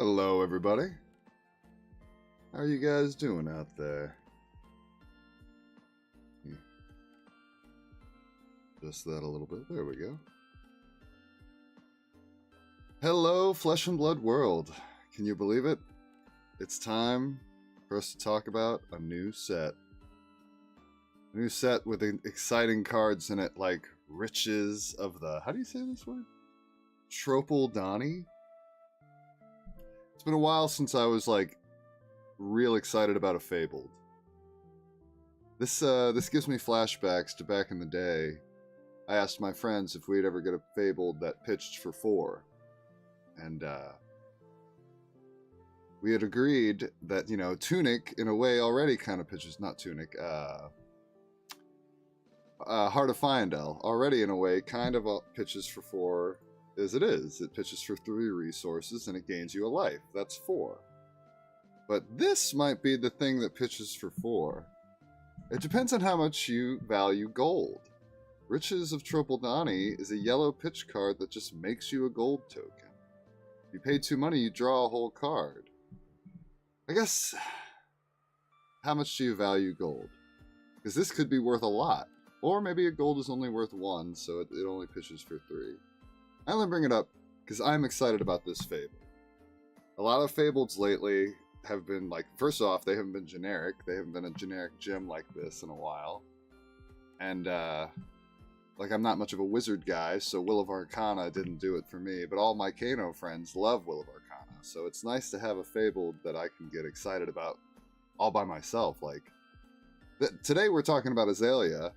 Hello, everybody. How are you guys doing out there? Just that a little bit. There we go. Hello, Flesh and Blood world. Can you believe it? It's time for us to talk about a new set. A new set with exciting cards in it, like Riches of the... How do you say this word? Tropaldani? It's been a while since I was, like, real excited about a Fabled. This gives me flashbacks to back in the day. I asked my friends if we'd ever get a Fabled that pitched for 4. And, we had agreed that, you know, Tunic, in a way, already kind of pitches... Not Tunic, Heart of Fyendel, already, in a way, kind of pitches for 4 as it is. It pitches for 3 resources, and it gains you a life. That's 4. But this might be the thing that pitches for 4. It depends on how much you value gold. Riches of Tropaldani is a yellow pitch card that just makes you a gold token. If you pay 2 money, you draw a whole card. I guess, how much do you value gold? Because this could be worth a lot. Or maybe a gold is only worth 1, so it only pitches for 3. I only bring it up because I'm excited about this Fable. A lot of Fableds lately have been, like, first off, they haven't been generic. They haven't been a generic gem like this in a while. And, like, I'm not much of a wizard guy, so Will of Arcana didn't do it for me. But all my Kano friends love Will of Arcana, so it's nice to have a Fabled that I can get excited about all by myself. Like, today we're talking about Azalea.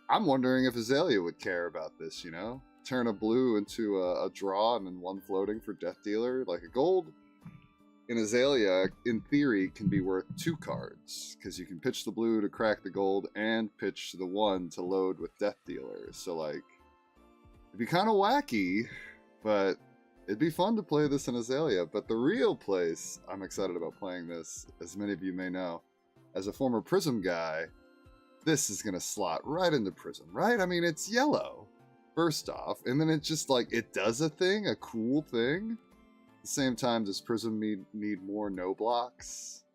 I'm wondering if Azalea would care about this, you know? Turn a blue into a draw and then 1 floating for Death Dealer. Like, a gold in Azalea, in theory, can be worth 2 cards, because you can pitch the blue to crack the gold and pitch the 1 to load with Death Dealer. So, like, it'd be kind of wacky, but it'd be fun to play this in Azalea. But the real place I'm excited about playing this, as many of you may know, as a former Prism guy, this is going to slot right into Prism, right? I mean, it's yellow, first off, and then it just, like, it does a thing, a cool thing. At the same time, does Prism need more no blocks?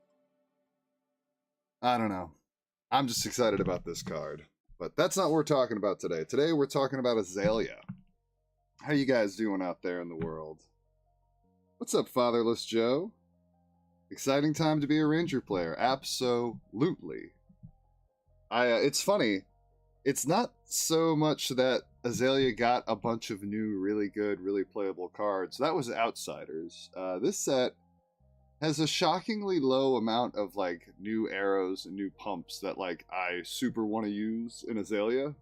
I don't know. I'm just excited about this card. But that's not what we're talking about today. Today, we're talking about Azalea. How you guys doing out there in the world? What's up, Fatherless Joe? Exciting time to be a Ranger player. Absolutely. It's funny, it's not so much that Azalea got a bunch of new, really good, really playable cards. That was Outsiders. This set has a shockingly low amount of, like, new arrows and new pumps that, like, I super want to use in Azalea.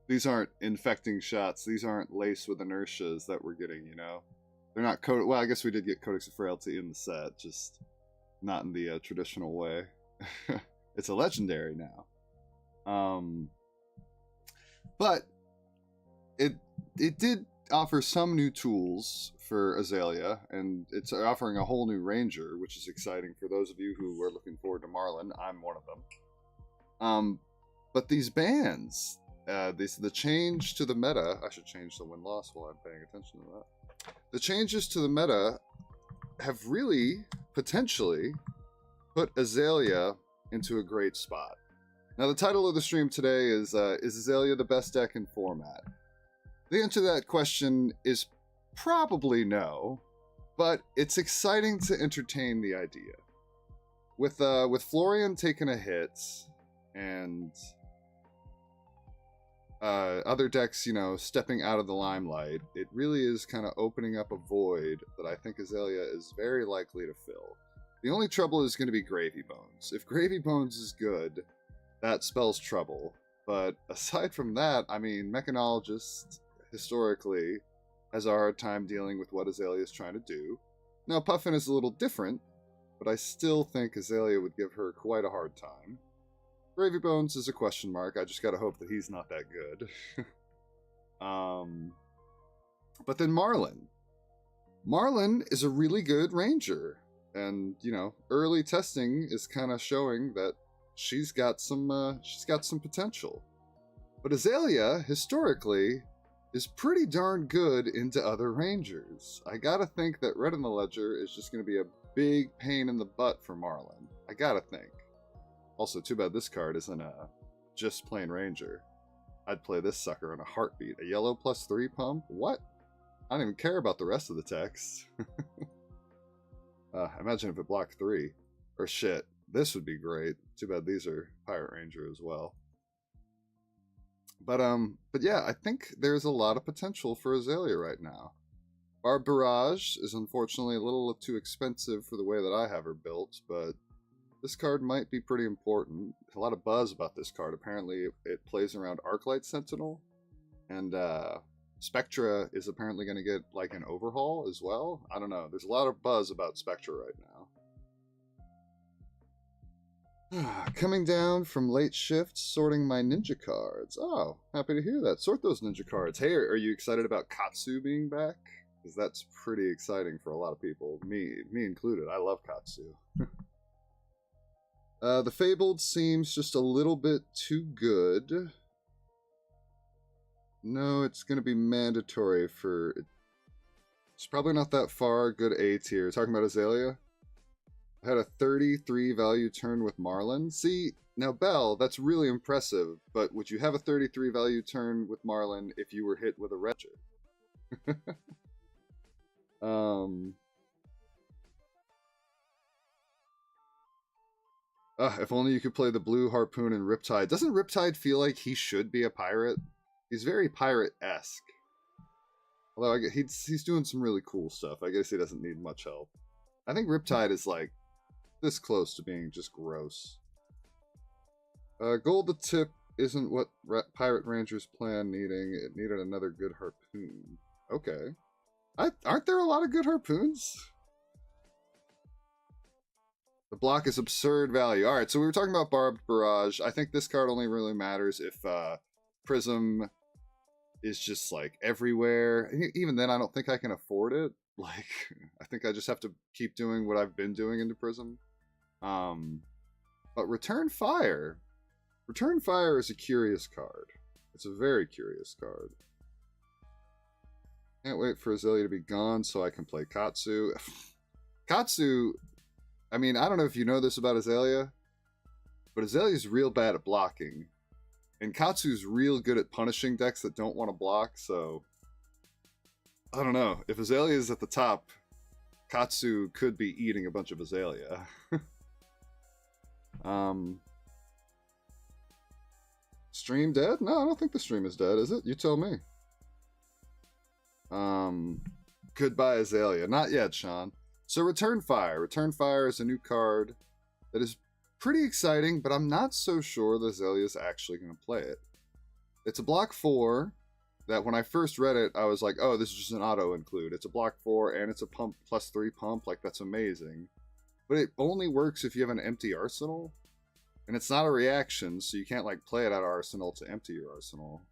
These aren't infecting shots. These aren't laced with inertias that we're getting, you know? They're not well, I guess we did get Codex of Frailty in the set, just not in the traditional way. It's a legendary now. But it did offer some new tools for Azalea, and it's offering a whole new Ranger, which is exciting for those of you who are looking forward to Marlin. I'm one of them. But these bans, the change to the meta, I should change the win-loss while I'm paying attention to that. The changes to the meta have really, potentially, put Azalea into a great spot. Now, the title of the stream today is Azalea the best deck in format? The answer to that question is probably no, but it's exciting to entertain the idea. With Florian taking a hit, and other decks, you know, stepping out of the limelight, it really is kind of opening up a void that I think Azalea is very likely to fill. The only trouble is going to be Gravy Bones. If Gravy Bones is good, that spells trouble. But aside from that, I mean, Mechanologist, historically, has a hard time dealing with what Azalea is trying to do. Now, Puffin is a little different, but I still think Azalea would give her quite a hard time. Gravy Bones is a question mark. I just gotta hope that he's not that good. But then Marlin. Marlin is a really good Ranger. And, you know, early testing is kind of showing that she's got some potential. But Azalea, historically, is pretty darn good into other rangers. I gotta think that Red in the Ledger is just gonna be a big pain in the butt for Marlin. I gotta think. Also, too bad this card isn't a just plain ranger. I'd play this sucker in a heartbeat. A yellow +3 pump? What? I don't even care about the rest of the text. Imagine if it blocked 3. Or shit, this would be great. Too bad these are Pirate Ranger as well. But yeah, I think there's a lot of potential for Azalea right now. Our Barrage is unfortunately a little too expensive for the way that I have her built, but this card might be pretty important. A lot of buzz about this card. Apparently, it plays around Arclight Sentinel, and Spectra is apparently going to get like an overhaul as well. I don't know. There's a lot of buzz about Spectra right now. Coming down from late shift, sorting my ninja cards. Oh, happy to hear that. Sort those ninja cards. Hey, are you excited about Katsu being back? Because that's pretty exciting for a lot of people. Me included. I love Katsu. The Fabled seems just a little bit too good. No, it's going to be mandatory for... It's probably not that far. Good A tier. Talking about Azalea? I had a 33 value turn with Marlin. See, now Bell, that's really impressive, but would you have a 33 value turn with Marlin if you were hit with a Ranger? If only you could play the Blue Harpoon and Riptide. Doesn't Riptide feel like he should be a pirate? He's very pirate-esque. Although he's doing some really cool stuff. I guess he doesn't need much help. I think Riptide is like this close to being just gross. Gold the Tip isn't what Pirate Rangers planned needing. It needed another good harpoon. Okay. Aren't there a lot of good harpoons? The block is absurd value. Alright, so we were talking about Barbed Barrage. I think this card only really matters if Prism is just like everywhere. Even then, I don't think I can afford it. Like, I think I just have to keep doing what I've been doing into Prism. But Return Fire. Return Fire is a curious card. It's a very curious card. Can't wait for Azalea to be gone so I can play Katsu. Katsu, I mean, I don't know if you know this about Azalea, but Azalea's real bad at blocking. And Katsu's real good at punishing decks that don't want to block, so... I don't know. If Azalea is at the top, Katsu could be eating a bunch of Azalea. Stream dead? No, I don't think the stream is dead, is it? You tell me. Goodbye Azalea. Not yet, Sean. So Return Fire. Return Fire is a new card that is pretty exciting, but I'm not so sure that Azalea is actually going to play it. It's a block 4 that when I first read it, I was like, oh, this is just an auto include. It's a block 4 and it's a pump +3 pump. Like, that's amazing. But it only works if you have an empty arsenal. And it's not a reaction, so you can't like play it out of arsenal to empty your arsenal.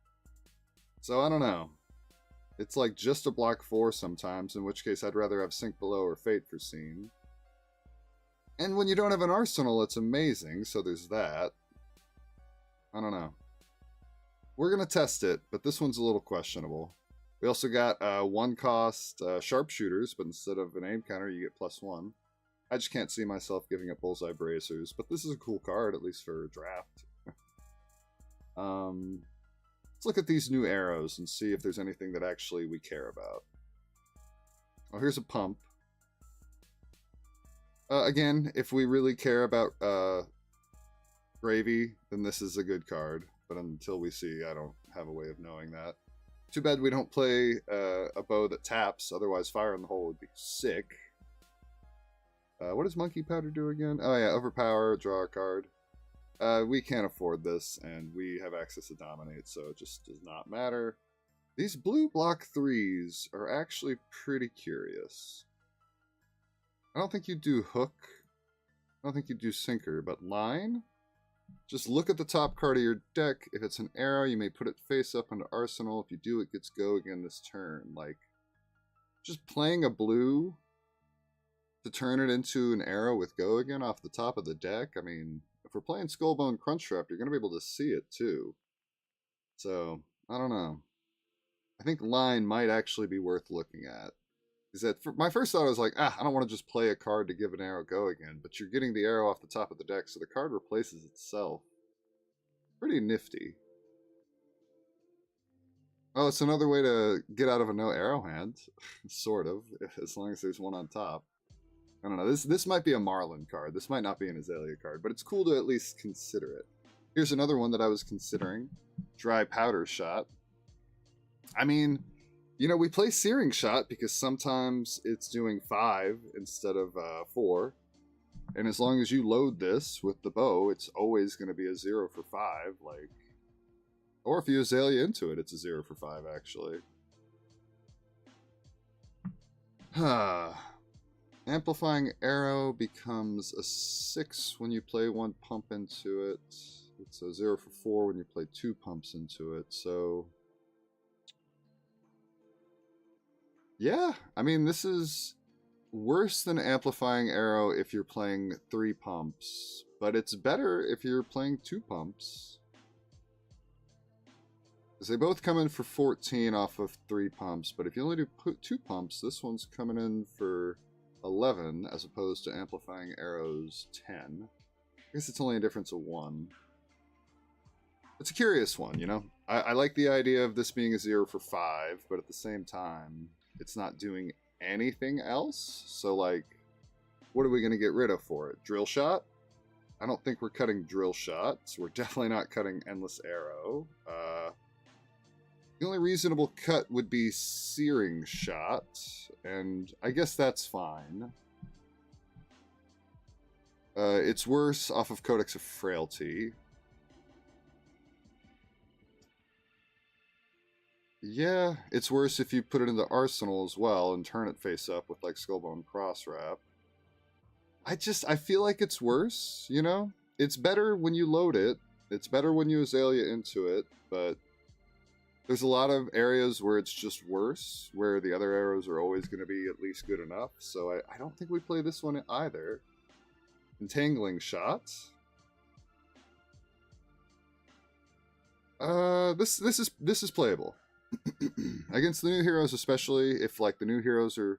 So I don't know. It's like just a block 4 sometimes, in which case I'd rather have Sink Below or Fate Foreseen. And when you don't have an arsenal, it's amazing, so there's that. I don't know. We're going to test it, but this one's a little questionable. We also got 1-cost sharpshooters, but instead of an aim counter, you get +1. I just can't see myself giving up Bullseye Bracers, but this is a cool card, at least for a draft. Let's look at these new arrows and see if there's anything that actually we care about. Oh, here's a pump. Again, if we really care about Gravy, then this is a good card. But until we see, I don't have a way of knowing that. Too bad we don't play a bow that taps, otherwise Fire in the Hole would be sick. What does Monkey Powder do again? Oh yeah, Overpower, draw a card. We can't afford this, and we have access to Dominate, so it just does not matter. These blue block 3s are actually pretty curious. I don't think you do Hook. I don't think you do Sinker, but Line? Just look at the top card of your deck. If it's an arrow, you may put it face up into Arsenal. If you do, it gets go again this turn. Like, just playing a blue to turn it into an arrow with go again off the top of the deck. I mean, if we're playing Skullbone Crunchtrap, you're going to be able to see it too. So, I don't know. I think line might actually be worth looking at. Is that my first thought was like, I don't want to just play a card to give an arrow go again, but you're getting the arrow off the top of the deck, so the card replaces itself. Pretty nifty. Oh, it's another way to get out of a no arrow hand, sort of, as long as there's one on top. I don't know. This might be a Marlin card. This might not be an Azalea card, but it's cool to at least consider it. Here's another one that I was considering. Dry Powder Shot. I mean, you know, we play Searing Shot because sometimes it's doing 5 instead of 4. And as long as you load this with the bow, it's always going to be a 0 for 5. Like, or if you Azalea into it, it's a 0 for 5, actually. Amplifying Arrow becomes a 6 when you play 1 pump into it. It's a 0 for 4 when you play 2 pumps into it. So, yeah, I mean, this is worse than Amplifying Arrow if you're playing 3 pumps, but it's better if you're playing 2 pumps. Because they both come in for 14 off of 3 pumps, but if you only do 2 pumps, this one's coming in for 11 as opposed to Amplifying Arrow's 10. I guess it's only a difference of 1. It's a curious one, you know? I like the idea of this being a 0 for 5, but at the same time, it's not doing anything else. So, like, what are we going to get rid of for it? Drill Shot? I don't think we're cutting Drill Shot, so we're definitely not cutting Endless Arrow. The only reasonable cut would be Searing Shot, and I guess that's fine. It's worse off of Codex of Frailty. Yeah, it's worse if you put it into Arsenal as well and turn it face up with, like, Skullbone Crosswrap. I feel like it's worse, you know? It's better when you load it. It's better when you Azalea into it, but there's a lot of areas where it's just worse, where the other arrows are always going to be at least good enough. So I don't think we play this one either. Entangling Shot. This is playable. Against the new heroes, especially if, like, the new heroes are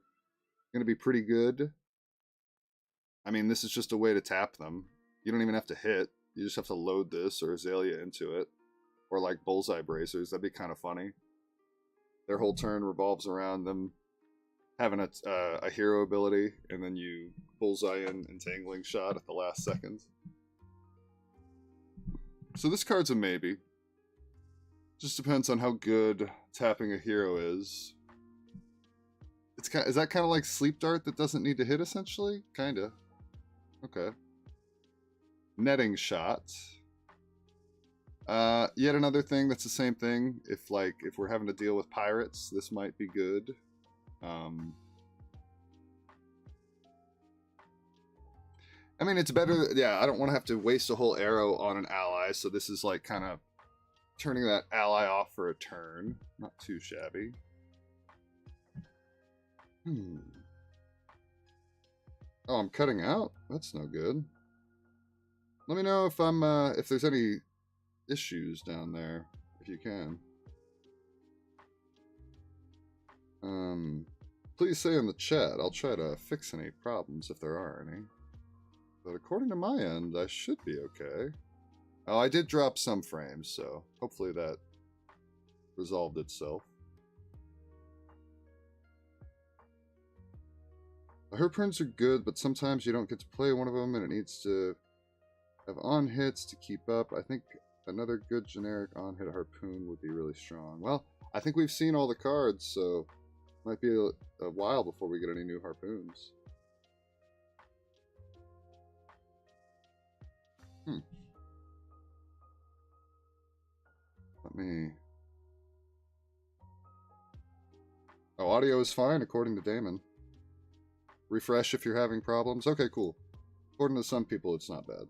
going to be pretty good. I mean, this is just a way to tap them. You don't even have to hit. You just have to load this or Azalea into it. Or, like, Bullseye Bracers. That'd be kind of funny. Their whole turn revolves around them having a hero ability, and then you Bullseye in Entangling Shot at the last second. So this card's a maybe. Just depends on how good tapping a hero is. Is that kind of like Sleep Dart that doesn't need to hit, essentially? Kinda. Okay. Netting Shot. Yet another thing that's the same thing. If we're having to deal with pirates, this might be good. I mean, it's better. Yeah, I don't want to have to waste a whole arrow on an ally, so this is, like, kind of turning that ally off for a turn. Not too shabby. Oh, I'm cutting out? That's no good. Let me know if if there's any issues down there, if you can. Please say in the chat. I'll try to fix any problems if there are any. But according to my end, I should be okay. Oh, I did drop some frames, so hopefully that resolved itself. The harpoons are good, but sometimes you don't get to play one of them, and it needs to have on hits to keep up. I think another good generic on hit harpoon would be really strong. Well, I think we've seen all the cards, so it might be a while before we get any new harpoons. Let me... Oh, audio is fine, according to Damon. Refresh if you're having problems. Okay, cool. According to some people, it's not bad.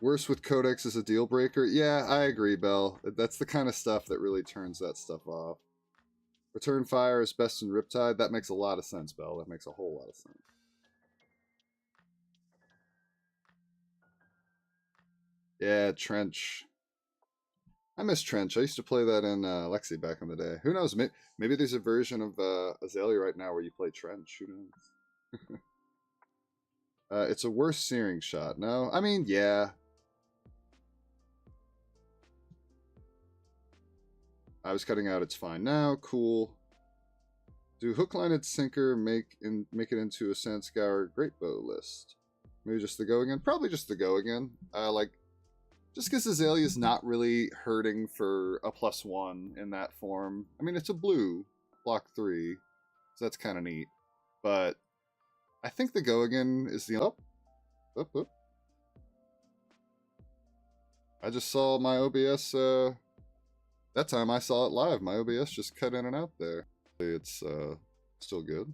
Worse with Codex is a deal breaker. Yeah, I agree, Bell. That's the kind of stuff that really turns that stuff off. Return Fire is best in Riptide. That makes a lot of sense, Bell. That makes a whole lot of sense. Yeah, Trench. I miss Trench. I used to play that in Lexi back in the day. Who knows? Maybe there's a version of Azalea right now where you play Trench. Who knows? It's a worse searing shot. No? I mean, yeah. I was cutting out. It's fine now. Cool. Do hook, line, and sinker make it into a Sandscour Great Bow list? Maybe just the go again? Probably just the go again. Just because Azalea is not really hurting for a +1 in that form. I mean, it's a blue, block 3, so that's kind of neat. But I think the go again is the... Up. I just saw my OBS... that time I saw it live. My OBS just cut in and out there. It's still good.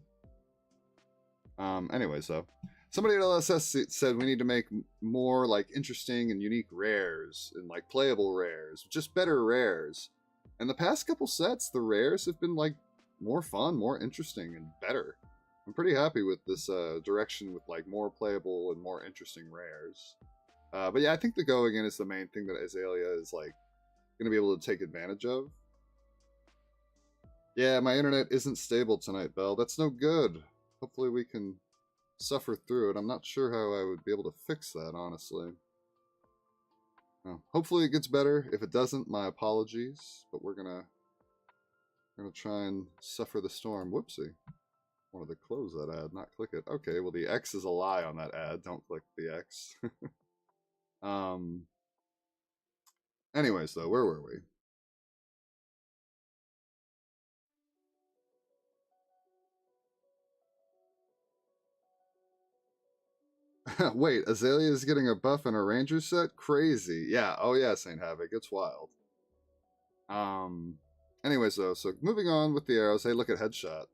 Anyways, though. Somebody at LSS said we need to make more like interesting and unique rares and like playable rares, just better rares. And the past couple sets, the rares have been like more fun, more interesting, and better. I'm pretty happy with this direction with like more playable and more interesting rares. But yeah, I think the go again is the main thing that Azalea is like going to be able to take advantage of. Yeah, my internet isn't stable tonight, Belle. That's no good. Hopefully we can suffer through it. I'm not sure how I would be able to fix that, honestly. Well, hopefully it gets better. If it doesn't, my apologies. But we're gonna try and suffer the storm. Whoopsie. Wanted to close that ad, not click it. Okay, well the X is a lie on that ad. Don't click the X. Anyways, though, where were we? Wait, Azalea is getting a buff in a ranger set? Crazy. Yeah, oh yeah, Saint Havoc. It's wild. Anyways, though, so moving on with the arrows. Hey, look at Headshot.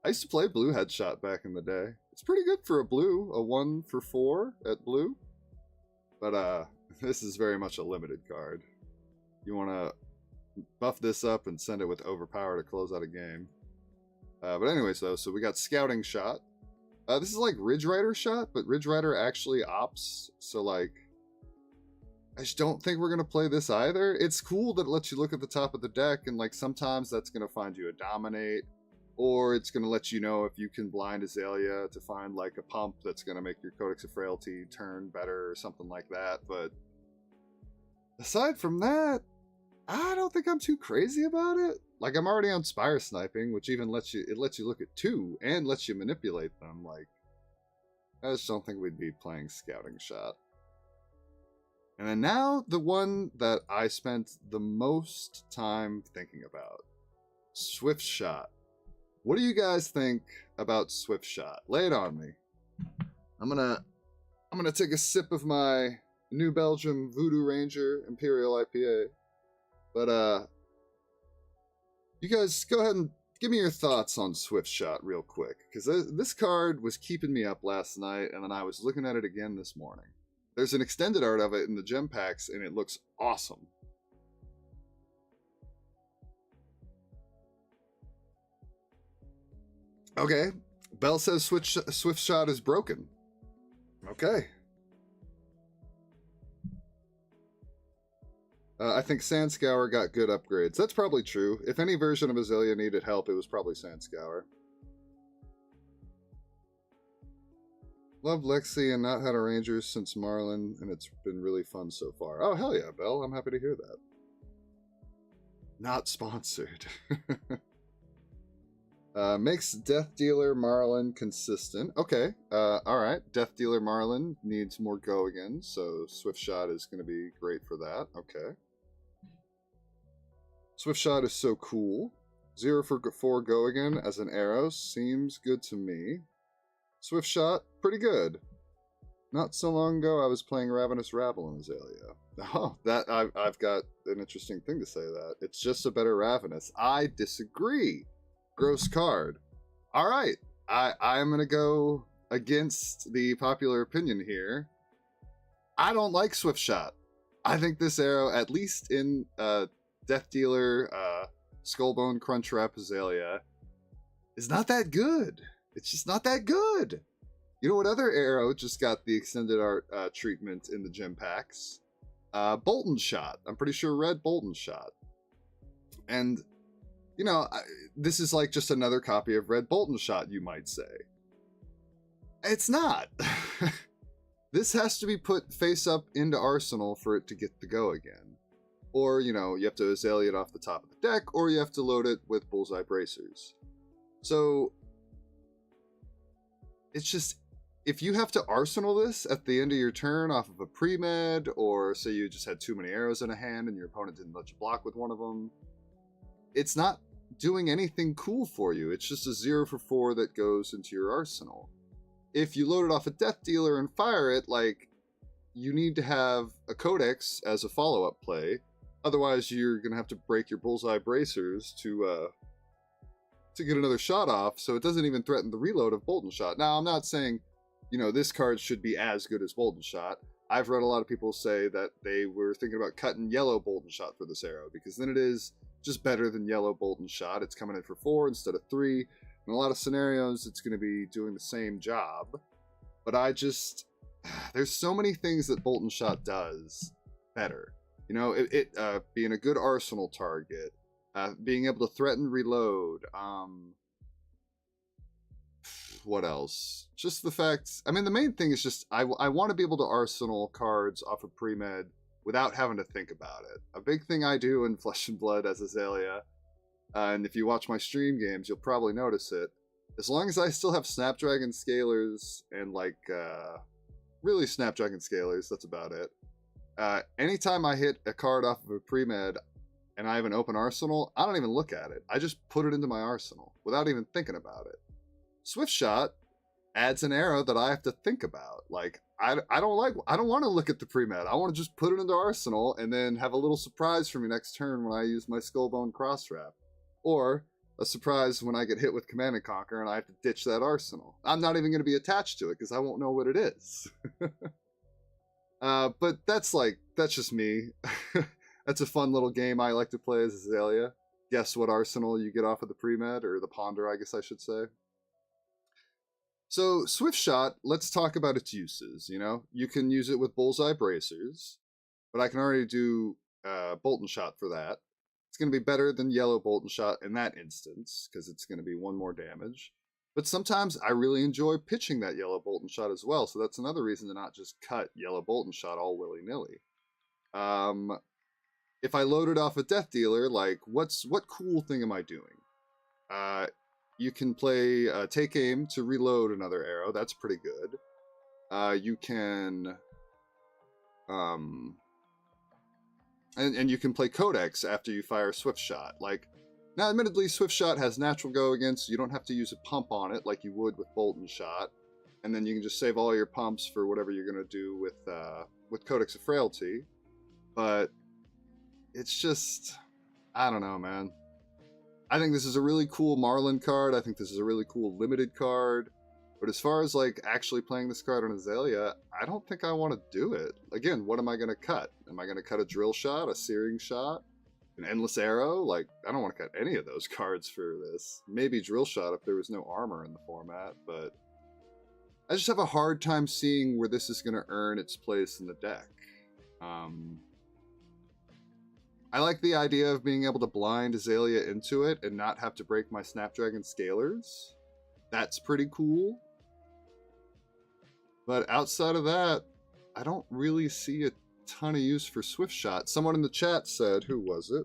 I used to play blue Headshot back in the day. It's pretty good for a blue, a 1 for 4 at blue. But this is very much a limited card. You want to buff this up and send it with Overpower to close out a game. But anyways, though, so we got Scouting Shot. This is like Ridge Rider Shot, but Ridge Rider actually ops. So, like, I just don't think we're going to play this either. It's cool that it lets you look at the top of the deck, and, like, sometimes that's going to find you a Dominate, or it's going to let you know if you can blind Azalea to find, like, a pump that's going to make your Codex of Frailty turn better or something like that. But aside from that, I don't think I'm too crazy about it. Like, I'm already on Spire Sniping, which even lets you look at 2 and lets you manipulate them. Like, I just don't think we'd be playing Scouting Shot. And then now, the one that I spent the most time thinking about. Swift Shot. What do you guys think about Swift Shot? Lay it on me. I'm gonna take a sip of my New Belgium Voodoo Ranger Imperial IPA. But, you guys go ahead and give me your thoughts on Swift Shot real quick. Because this card was keeping me up last night, and then I was looking at it again this morning. There's an extended art of it in the gem packs, and it looks awesome. Okay. Bell says Swift Shot is broken. Okay. I think Sandscour got good upgrades. That's probably true. If any version of Azalea needed help, it was probably Sandscour. Love Lexi and not had a Ranger since Marlin, and it's been really fun so far. Oh, hell yeah, Belle. I'm happy to hear that. Not sponsored. Makes Death Dealer Marlin consistent. Okay, alright. Death Dealer Marlin needs more go again, so Swift Shot is going to be great for that. Okay. Swift Shot is so cool. 0 for 4 go again as an arrow seems good to me. Swift Shot, pretty good. Not so long ago, I was playing Ravenous Rabble in Azalea. Oh, that I've got an interesting thing to say that. It's just a better Ravenous. I disagree. Gross card. All right, I'm gonna go against the popular opinion here. I don't like Swift Shot. I think this arrow, at least in Death Dealer, Skullbone Crunchwrap Azalea, is not that good. It's just not that good. You know what other arrow just got the extended art treatment in the gem packs? Bolton Shot. I'm pretty sure red Bolton Shot. And, you know, this is like just another copy of red Bolton Shot, you might say. It's not. This has to be put face up into Arsenal for it to get to go again. Or, you know, you have to Azalea it off the top of the deck, or you have to load it with Bullseye Bracers. So, it's just, if you have to Arsenal this at the end of your turn off of a pre-med, or say you just had too many arrows in a hand and your opponent didn't let you block with one of them, it's not doing anything cool for you. It's just a 0 for 4 that goes into your arsenal. If you load it off a Death Dealer and fire it, like, you need to have a Codex as a follow-up play. Otherwise, you're going to have to break your Bullseye Bracers to get another shot off, so it doesn't even threaten the reload of Bolton Shot. Now, I'm not saying, you know, this card should be as good as Bolton Shot. I've read a lot of people say that they were thinking about cutting yellow Bolton Shot for this arrow, because then it is just better than yellow Bolton Shot. It's coming in for 4 instead of 3. In a lot of scenarios, it's going to be doing the same job. But there's so many things that Bolton Shot does better. You know, it being a good arsenal target, being able to threaten reload. What else? Just the fact, I mean, the main thing is just, I want to be able to arsenal cards off of pre-med without having to think about it. A big thing I do in Flesh and Blood as Azalea, and if you watch my stream games, you'll probably notice it. As long as I still have Snapdragon Scalers and, like, really Snapdragon Scalers, that's about it. Anytime I hit a card off of a pre-med and I have an open arsenal, I don't even look at it. I just put it into my arsenal without even thinking about it. Swift Shot adds an arrow that I have to think about. Like, I don't want to look at the pre-med. I want to just put it into arsenal and then have a little surprise for me next turn when I use my Skullbone Crosswrap. Or a surprise when I get hit with Command and Conquer and I have to ditch that arsenal. I'm not even going to be attached to it because I won't know what it is. But that's just me. That's a fun little game I like to play as Azalea. Guess what arsenal you get off of the pre-med, or the Ponder, I guess I should say. So, Swift Shot, let's talk about its uses, you know? You can use it with Bullseye Bracers, but I can already do Bolton Shot for that. It's going to be better than yellow Bolton Shot in that instance, because it's going to be 1 more damage. But sometimes I really enjoy pitching that yellow Bolton Shot as well, so that's another reason to not just cut yellow Bolton Shot all willy-nilly. If I load it off a Death Dealer, like, what cool thing am I doing? You can play Take Aim to reload another arrow. That's pretty good. You can... And you can play Codex after you fire Swift Shot. Like, now, admittedly, Swift Shot has natural go against, so you don't have to use a pump on it like you would with Bolton Shot. And then you can just save all your pumps for whatever you're going to do with Codex of Frailty. But it's just, I don't know, man. I think this is a really cool Marlin card. I think this is a really cool limited card. But as far as, like, actually playing this card on Azalea, I don't think I want to do it. Again, what am I going to cut? Am I going to cut a Drill Shot, a Searing Shot, an Endless Arrow? Like, I don't want to cut any of those cards for this. Maybe Drill Shot if there was no armor in the format, but I just have a hard time seeing where this is going to earn its place in the deck. I like the idea of being able to blind Azalea into it and not have to break my Snapdragon Scalers. That's pretty cool. But outside of that, I don't really see a ton of use for Swift Shot. Someone in the chat said, who was it?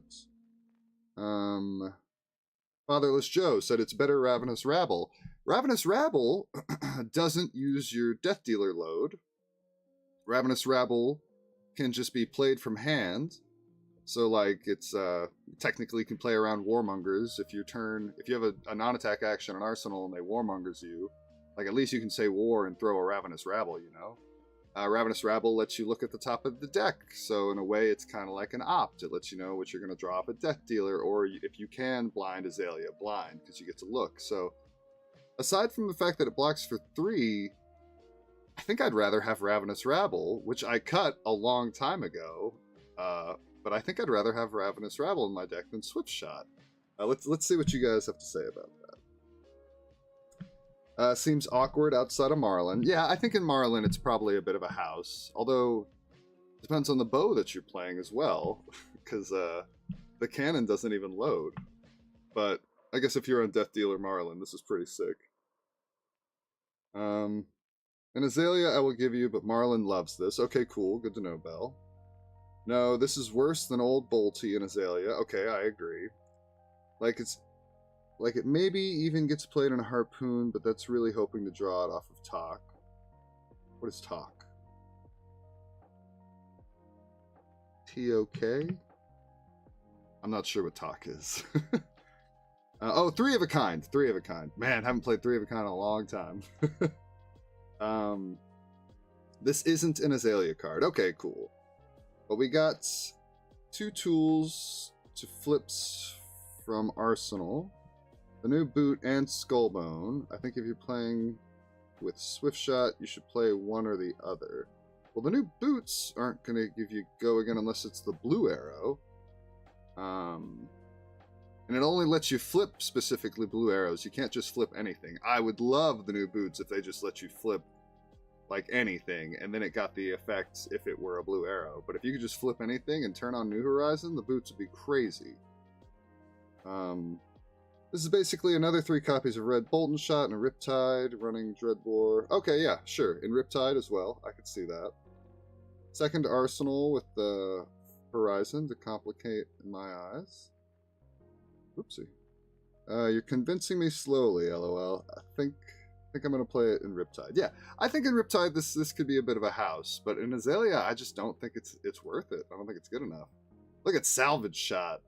Fatherless Joe said it's better Ravenous Rabble. Ravenous Rabble doesn't use your Death Dealer load. Ravenous Rabble can just be played from hand. So, like, it's technically can play around Warmongers. If you have a non-attack action on Arsenal and they Warmongers you, like, at least you can say War and throw a Ravenous Rabble, you know? Ravenous Rabble lets you look at the top of the deck, so in a way it's kind of like an opt. It lets you know what you're going to draw off a Death Dealer, or if you can blind Azalea, blind, because you get to look. So, aside from the fact that it blocks for 3, I think I'd rather have Ravenous Rabble, which I cut a long time ago, but I think I'd rather have Ravenous Rabble in my deck than Swift Shot. Let's see what you guys have to say about that. Seems awkward outside of Marlin. Yeah, I think in Marlin it's probably a bit of a house. Although, Depends on the bow that you're playing as well, because the cannon doesn't even load. But I guess if you're on Death Dealer Marlin, this is pretty sick. An Azalea I will give you, but Marlin loves this. Okay, cool. Good to know, Bell. No, this is worse than old Bolty and Azalea. Okay, I agree. Like it maybe even gets played in a Harpoon, but that's really hoping to draw it off of Talk. What is Talk? T-O-K? I'm not sure what Talk is. Oh, 3 of a kind. 3 of a kind. Man, haven't played 3 of a kind in a long time. This isn't an Azalea card. Okay, cool. But we got 2 tools to flips from Arsenal. The new boot and Skullbone. I think if you're playing with Swift Shot, you should play one or the other. Well, the new boots aren't going to give you go again unless it's the blue arrow. And it only lets you flip specifically blue arrows. You can't just flip anything. I would love the new boots if they just let you flip like anything, and then it got the effect if it were a blue arrow. But if you could just flip anything and turn on New Horizon, the boots would be crazy. This is basically another 3 copies of Red Bolton Shot and a Riptide running Dreadbore. Okay, yeah, sure. In Riptide as well. I could see that. Second Arsenal with the Horizon to complicate in my eyes. Oopsie. You're convincing me slowly, LOL. I think I'm going to play it in Riptide. Yeah, I think in Riptide this could be a bit of a house, but in Azalea, I just don't think it's worth it. I don't think it's good enough. Look at Salvage Shot.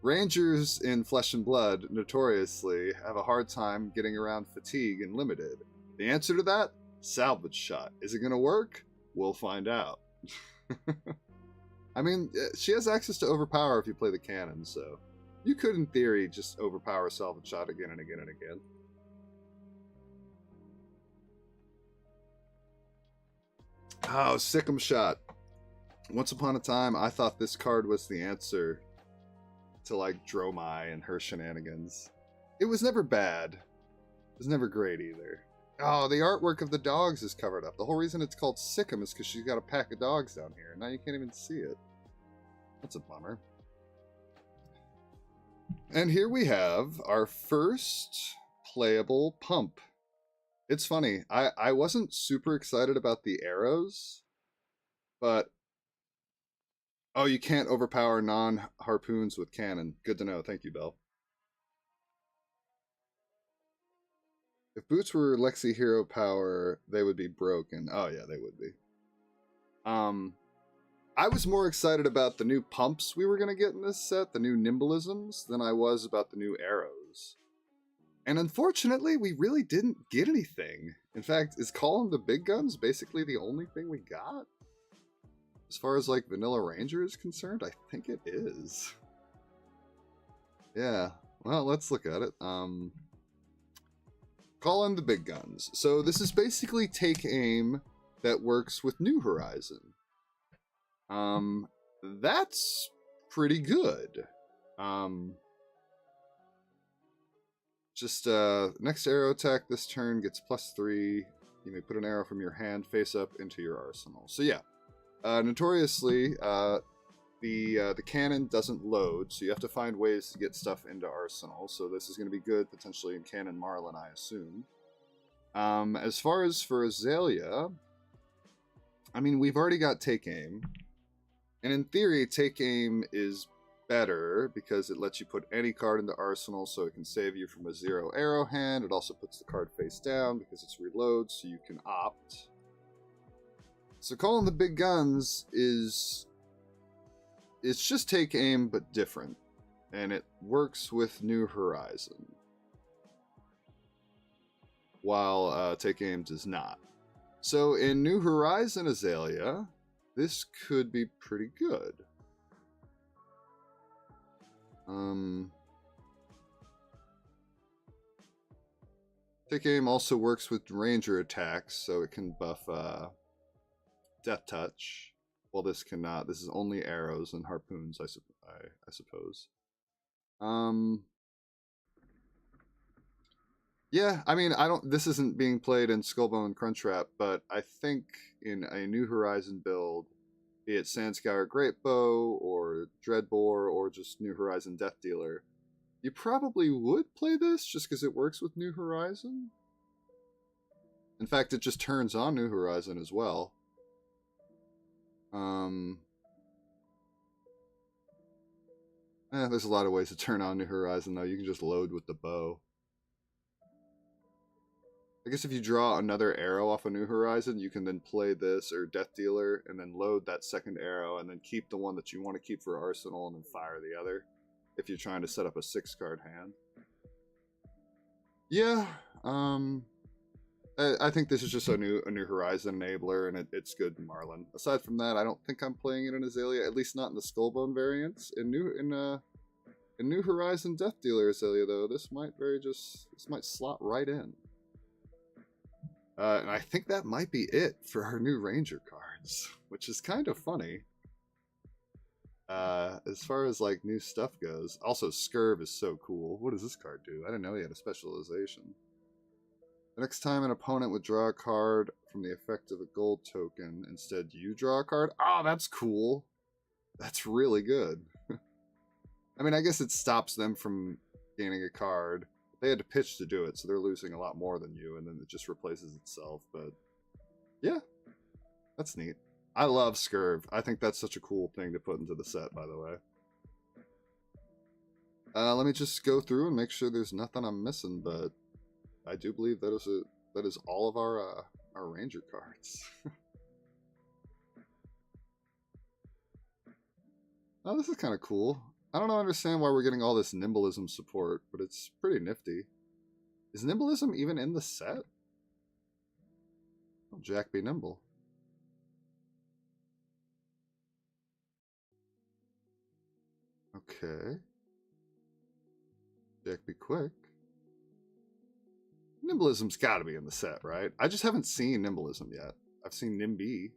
Rangers in Flesh and Blood notoriously have a hard time getting around fatigue and limited. The answer to that? Salvage Shot. Is it going to work? We'll find out. I mean, she has access to Overpower if you play the cannon, so you could, in theory, just overpower Salvage Shot again and again and again. Oh, Sick'em Shot. Once upon a time, I thought this card was the answer to, like, Dromai and her shenanigans. It was never bad. It was never great, either. Oh, the artwork of the dogs is covered up. The whole reason it's called Sick'em is because she's got a pack of dogs down here, and now you can't even see it. That's a bummer. And here we have our first playable pump. It's funny, I wasn't super excited about the arrows, but... Oh, you can't overpower non-harpoons with cannon. Good to know. Thank you, Bell. If boots were Lexi Hero Power, they would be broken. Oh, yeah, they would be. I was more excited about the new pumps we were going to get in this set, the new Nimbleisms, than I was about the new arrows. And unfortunately, we really didn't get anything. In fact, is calling the big guns basically the only thing we got? As far as, like, Vanilla Ranger is concerned, I think it is. Yeah, well, let's look at it. Call in the big guns. So this is basically Take Aim that works with New Horizon. That's pretty good. Next arrow attack this turn gets +3. You may put an arrow from your hand face up into your arsenal. So yeah, notoriously, the cannon doesn't load, so you have to find ways to get stuff into arsenal. So this is going to be good potentially in Cannon Marlin, I assume. As far as for Azalea, I mean, we've already got Take Aim. And in theory, Take Aim is better because it lets you put any card into arsenal, so it can save you from a 0 arrow hand. It also puts the card face down because it's reload, so you can opt. So calling the big guns is... It's just Take Aim, but different. And it works with New Horizon. While Take Aim does not. So in New Horizon Azalea, this could be pretty good. Take Aim also works with Ranger attacks, so it can buff Death Touch. Well, this cannot. This is only arrows and harpoons, I suppose. Yeah, I mean, I don't. This isn't being played in Skullbone Crunchwrap, but I think in a New Horizon build, be it Sandscour Greatbow or Dreadbore or just New Horizon Death Dealer, you probably would play this just because it works with New Horizon. In fact, it just turns on New Horizon as well. There's a lot of ways to turn on New Horizon, though. You can just load with the bow. I guess if you draw another arrow off a New Horizon, you can then play this or Death Dealer and then load that second arrow and then keep the one that you want to keep for Arsenal and then fire the other if you're trying to set up a 6-card hand. Yeah, I think this is just a new Horizon enabler, and it's good in Marlin. Aside from that, I don't think I'm playing it in Azalea, at least not in the Skullbone variants. In New Horizon Death Dealer Azalea, though, this might slot right in. And I think that might be it for our new Ranger cards, which is kind of funny. As far as like new stuff goes, also Scurv is so cool. What does this card do? I didn't know he had a specialization. The next time an opponent would draw a card from the effect of a gold token, instead you draw a card. Oh, that's cool. That's really good. I mean, I guess it stops them from gaining a card. They had to pitch to do it, so they're losing a lot more than you, and then it just replaces itself. But yeah, that's neat. I love Scurv. I think that's such a cool thing to put into the set, by the way. Let me just go through and make sure there's nothing I'm missing, but I do believe that is all of our Ranger cards. Oh, this is kind of cool. I don't understand why we're getting all this Nimbleism support, but it's pretty nifty. Is Nimbleism even in the set? Oh, Jack be nimble. Okay. Jack be quick. Nimbleism's got to be in the set, right? I just haven't seen Nimbleism yet. I've seen Nimby.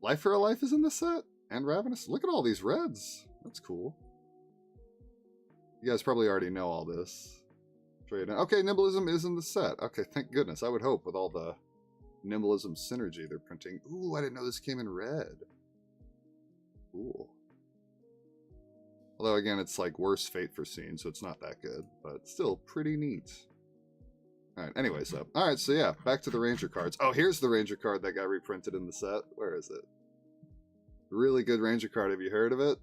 Life for a Life is in the set? And Ravenous? Look at all these reds. That's cool. You guys probably already know all this. Okay, Nimbleism is in the set. Okay, thank goodness. I would hope with all the Nimbleism synergy they're printing. Ooh, I didn't know this came in red. Cool. Although, again, it's like worse fate foreseen, so it's not that good. But still pretty neat. Alright, anyways, so. Alright, so yeah, back to the Ranger cards. Oh, here's the Ranger card that got reprinted in the set. Where is it? Really good Ranger card. Have you heard of it?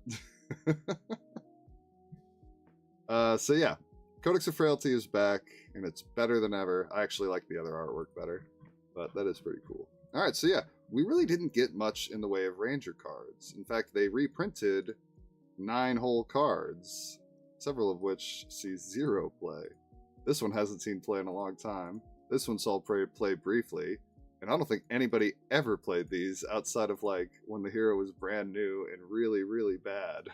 So yeah, Codex of Frailty is back, and it's better than ever. I actually like the other artwork better, but that is pretty cool. Alright, so yeah, we really didn't get much in the way of Ranger cards. In fact, they reprinted 9 whole cards, several of which see 0 play. This one hasn't seen play in a long time. This one saw play briefly, and I don't think anybody ever played these outside of like when the hero was brand new and really, really bad.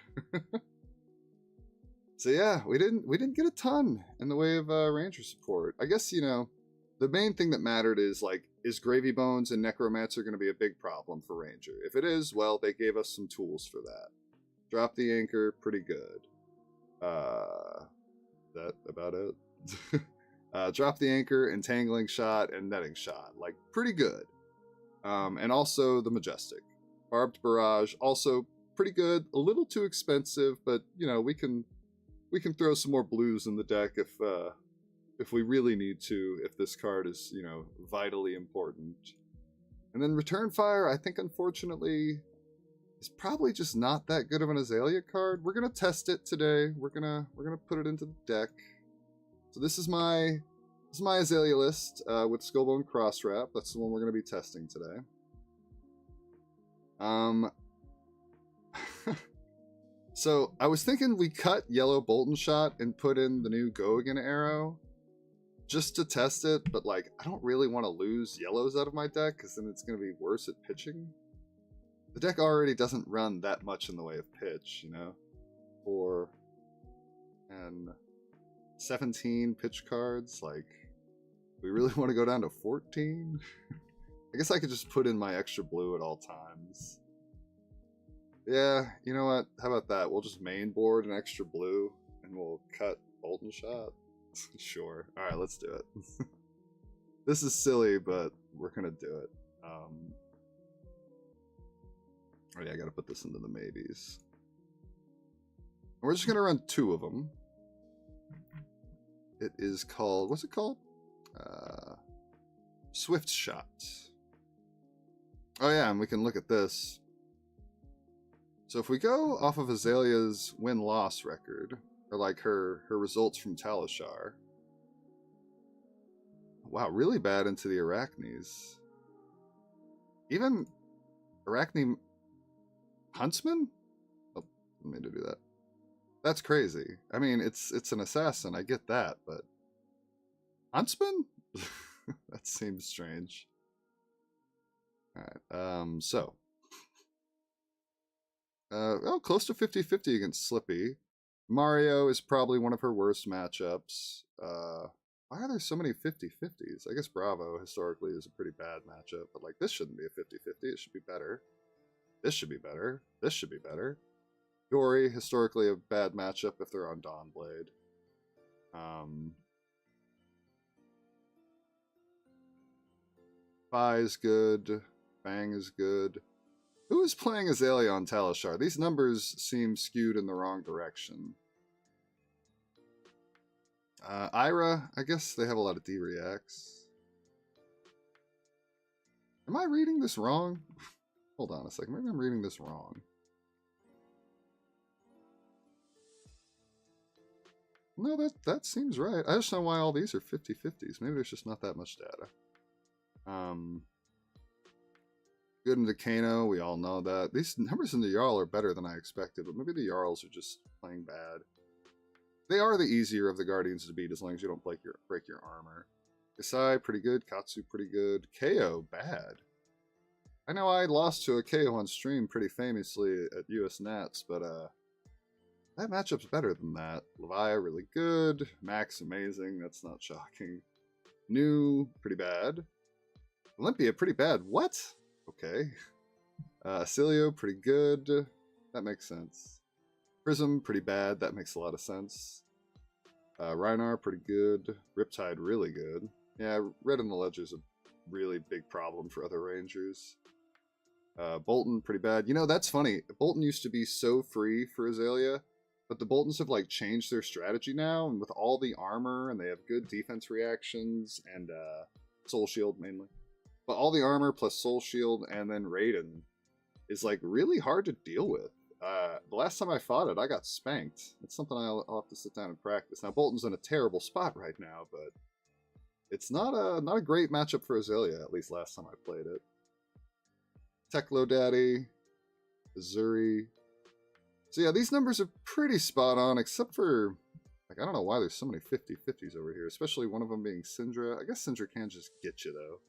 So yeah, we didn't get a ton in the way of Ranger support. I guess, you know, the main thing that mattered is like, is Gravy Bones and Necromancer going to be a big problem for Ranger? If it is, well, they gave us some tools for that. Drop the Anchor, pretty good. That about it. Drop the Anchor, Entangling Shot, and Netting Shot. Like, pretty good. And also the Majestic. Barbed Barrage, also pretty good. A little too expensive, but, you know, we can throw some more blues in the deck if we really need to, if this card is, you know, vitally important. And then Return Fire, I think, unfortunately, is probably just not that good of an Azalea card. We're gonna test it today. We're gonna put it into the deck. So this is my Azalea list with Skullbone Crosswrap. That's the one we're gonna be testing today. So I was thinking we cut Yellow Bolton Shot and put in the new Go Again arrow just to test it, but like I don't really want to lose yellows out of my deck because then it's going to be worse at pitching. The deck already doesn't run that much in the way of pitch, you know? 4 and 17 pitch cards, like we really want to go down to 14? I guess I could just put in my extra blue at all times. Yeah, you know what? How about that? We'll just main board an extra blue and we'll cut Bolton Shot. Sure. Alright, let's do it. This is silly, but we're gonna do it. Oh yeah, I gotta put this into the maybes. We're just gonna run 2 of them. It is called, what's it called? Swift Shot. Oh yeah, and we can look at this. So if we go off of Azalea's win-loss record, or like her results from Talishar. Wow, really bad into the Arachnes. Even Arachne Huntsman? Oh, I mean to do that. That's crazy. I mean, it's an assassin, I get that, but Huntsman? That seems strange. Alright, well, close to 50-50 against Slippy. Mario is probably one of her worst matchups. Why are there so many 50-50s? I guess Bravo historically is a pretty bad matchup, but like this shouldn't be a 50-50. It should be better. This should be better. This should be better. Dory, historically a bad matchup if they're on Dawnblade. Fi is good. Fang is good. Who is playing Azalea on Talishar? These numbers seem skewed in the wrong direction. Ira, I guess they have a lot of D-reacts. Am I reading this wrong? Hold on a second. Maybe I'm reading this wrong. No, that seems right. I just don't know why all these are 50-50s. Maybe there's just not that much data. Good into Kano, we all know that. These numbers in the Jarl are better than I expected, but maybe the Jarls are just playing bad. They are the easier of the Guardians to beat as long as you don't break your armor. Isai, pretty good. Katsu, pretty good. KO, bad. I know I lost to a KO on stream pretty famously at US Nats, but that matchup's better than that. Levi, really good. Max, amazing. That's not shocking. New, pretty bad. Olympia, pretty bad. What? Okay. Acilio, pretty good. That makes sense. Prism, pretty bad. That makes a lot of sense. Reinar, pretty good. Riptide, really good. Yeah, Red in the Ledger's a really big problem for other Rangers. Bolton, pretty bad. You know, that's funny. Bolton used to be so free for Azalea, but the Boltons have, like, changed their strategy now, and with all the armor, and they have good defense reactions, and Soul Shield, mainly. But all the armor plus Soul Shield and then Raiden is like really hard to deal with. The last time I fought it, I got spanked. It's something I'll have to sit down and practice. Now Bolton's in a terrible spot right now, but it's not a great matchup for Azalea, at least last time I played it. Teklo Daddy, Azuri. So yeah, these numbers are pretty spot on, except for, like, I don't know why there's so many 50-50s over here, especially one of them being Syndra. I guess Syndra can just get you, though.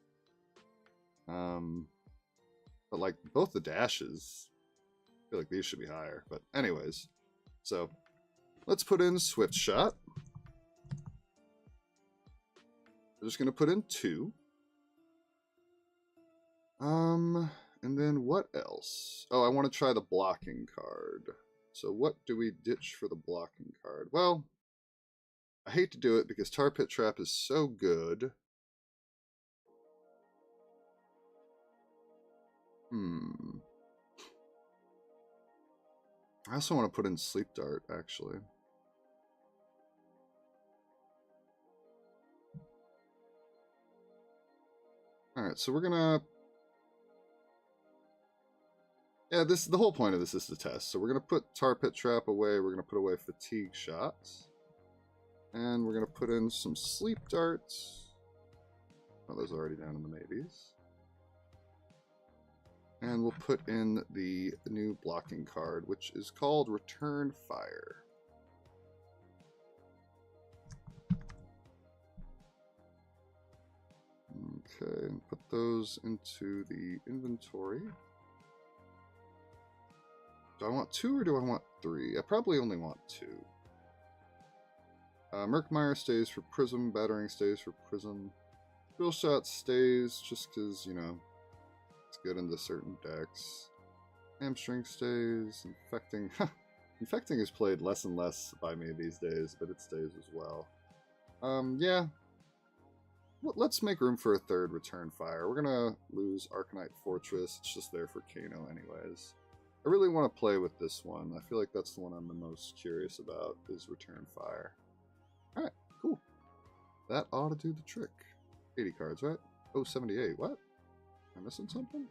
But like both the dashes, I feel like these should be higher. But anyways, so let's put in Swift Shot. We're just gonna put in 2. And then what else? Oh, I want to try the blocking card. So what do we ditch for the blocking card? Well, I hate to do it because Tar Pit Trap is so good. I also want to put in Sleep Dart, actually. Alright, so we're gonna... Yeah, the whole point of this is to test. So we're gonna put Tar Pit Trap away, we're gonna put away Fatigue Shots. And we're gonna put in some Sleep Darts. Oh, those are already down in the maybes. And we'll put in the new blocking card, which is called Return Fire. Okay, and put those into the inventory. Do I want 2 or do I want 3? I probably only want 2. Murkmire stays for Prism, Battering stays for Prism. Drill Shot stays just because, you know, it's good into certain decks. Hamstring stays. Infecting. Infecting is played less and less by me these days, but it stays as well. Yeah. Let's make room for a third return fire. We're gonna lose Arcanite Fortress. It's just there for Kano anyways. I really want to play with this one. I feel like that's the one I'm the most curious about, is return fire. Alright, cool. That ought to do the trick. 80 cards, right? Oh, 78. What? Am I missing something?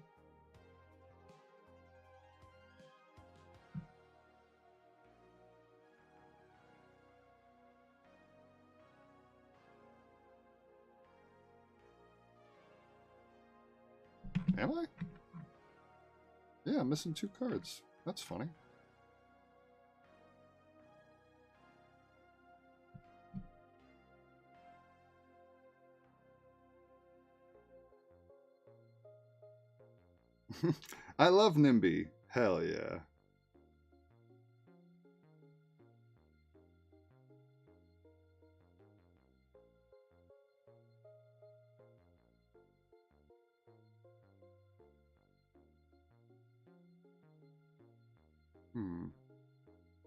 Am I? Yeah, I'm missing 2 cards. That's funny. I love NIMBY. Hell yeah.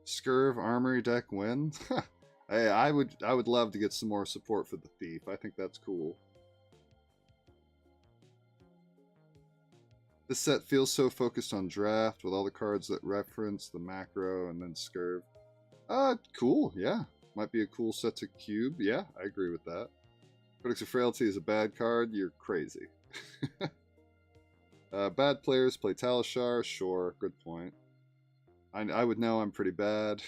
Scurv Armory deck win? Hey, I would love to get some more support for the Thief. I think that's cool. This set feels so focused on draft with all the cards that reference the macro and then Scurv. Cool, yeah. Might be a cool set to cube. Yeah, I agree with that. Critics of Frailty is a bad card. You're crazy. Bad players play Talishar. Sure, good point. I would know I'm pretty bad.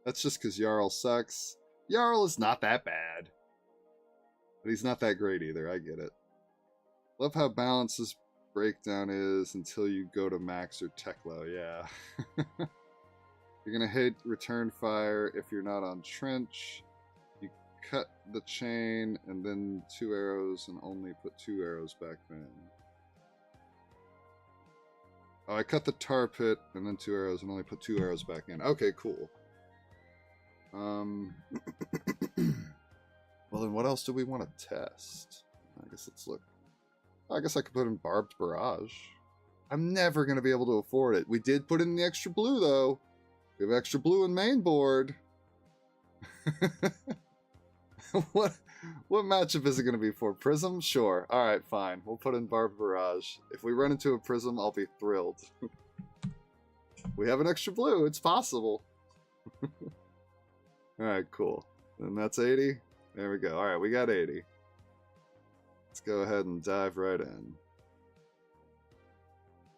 That's just because Jarl sucks. Jarl is not that bad. But he's not that great either. I get it. Love how balanced this breakdown is until you go to Max or Teklo. Yeah. You're going to hit return fire if you're not on Trench. You cut the chain and then 2 arrows and only put 2 arrows back in. Oh, I cut the tar pit and then 2 arrows and only put 2 arrows back in. Okay, cool. Well, then what else do we want to test? I guess let's look. I guess I could put in Barbed Barrage. I'm never going to be able to afford it. We did put in the extra blue, though. We have extra blue in main board. What matchup is it going to be for? Prism? Sure. Alright, fine. We'll put in Barbed Barrage. If we run into a Prism, I'll be thrilled. We have an extra blue. It's possible. Alright, cool. And that's 80. There we go. Alright, we got 80. Let's go ahead and dive right in.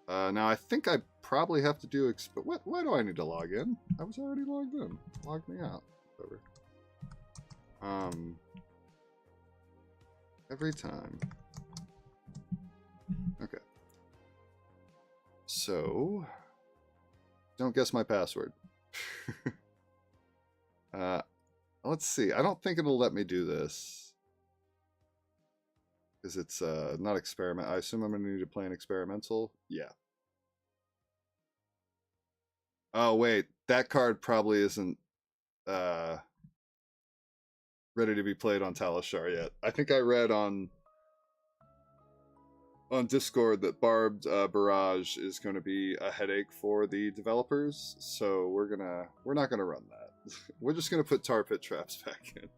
Now, I think I probably have to do... Why do I need to log in? I was already logged in. Log me out. Whatever. Every time. Okay. So... Don't guess my password. Let's see. I don't think it'll let me do this. Because it's not experiment. I assume I'm going to need to play an experimental. Yeah. Oh, wait. That card probably isn't ready to be played on Talishar yet. I think I read on Discord that Barbed Barrage is going to be a headache for the developers, so we're not gonna run that. We're just gonna put tar pit traps back in.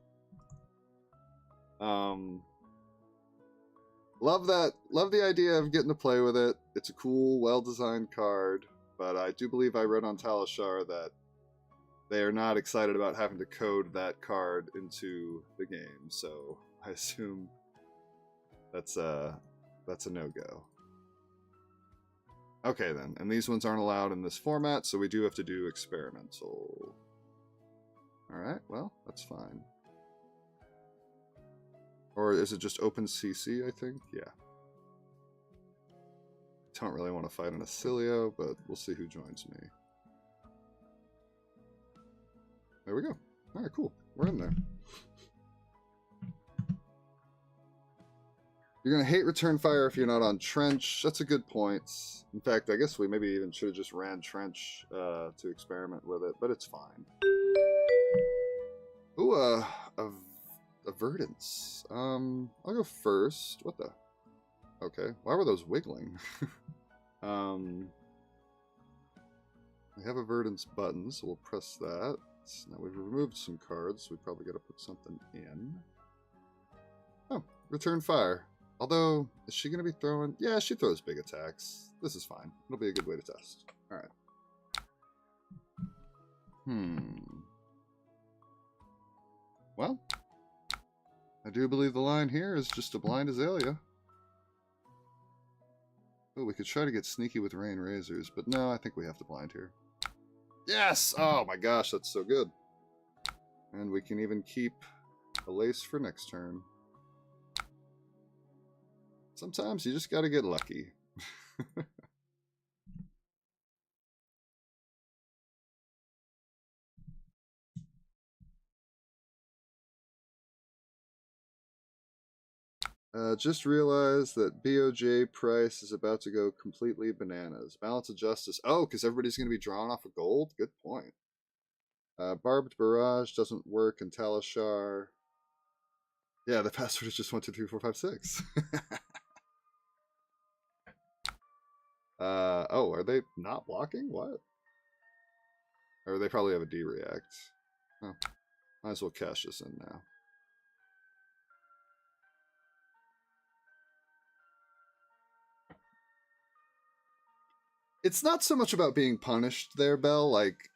Love the idea of getting to play with it. It's a cool, well-designed card, but I do believe I read on Talishar that they are not excited about having to code that card into the game, so I assume that's a no-go. Okay then, and these ones aren't allowed in this format, so we do have to do experimental. Alright, well, that's fine. Or is it just open CC, I think? Yeah. Don't really want to fight an Azalea, but we'll see who joins me. There we go. Alright, cool. We're in there. You're going to hate return fire if you're not on Trench. That's a good point. In fact, I guess we maybe even should have just ran Trench to experiment with it, but it's fine. Ooh, a Verdance. I'll go first. What the? Okay, why were those wiggling? We have a Verdance button, so we'll press that. Now we've removed some cards. We probably got to put something in. Oh, return fire. Although, is she going to be throwing... Yeah, she throws big attacks. This is fine. It'll be a good way to test. Alright. Well, I do believe the line here is just a blind Azalea. Oh, we could try to get sneaky with Rain Razors, but no, I think we have to blind here. Yes! Oh my gosh, that's so good. And we can even keep a lace for next turn. Sometimes you just gotta get lucky. Just realized that BOJ price is about to go completely bananas. Balance of Justice. Oh, because everybody's going to be drawn off of gold? Good point. Barbed Barrage doesn't work in Talishar. Yeah, the password is just 1, 2, 3, 4, 5, 6. Oh, are they not blocking? What? Or they probably have a D-React. Oh, might as well cash this in now. It's not so much about being punished there, Bell, like,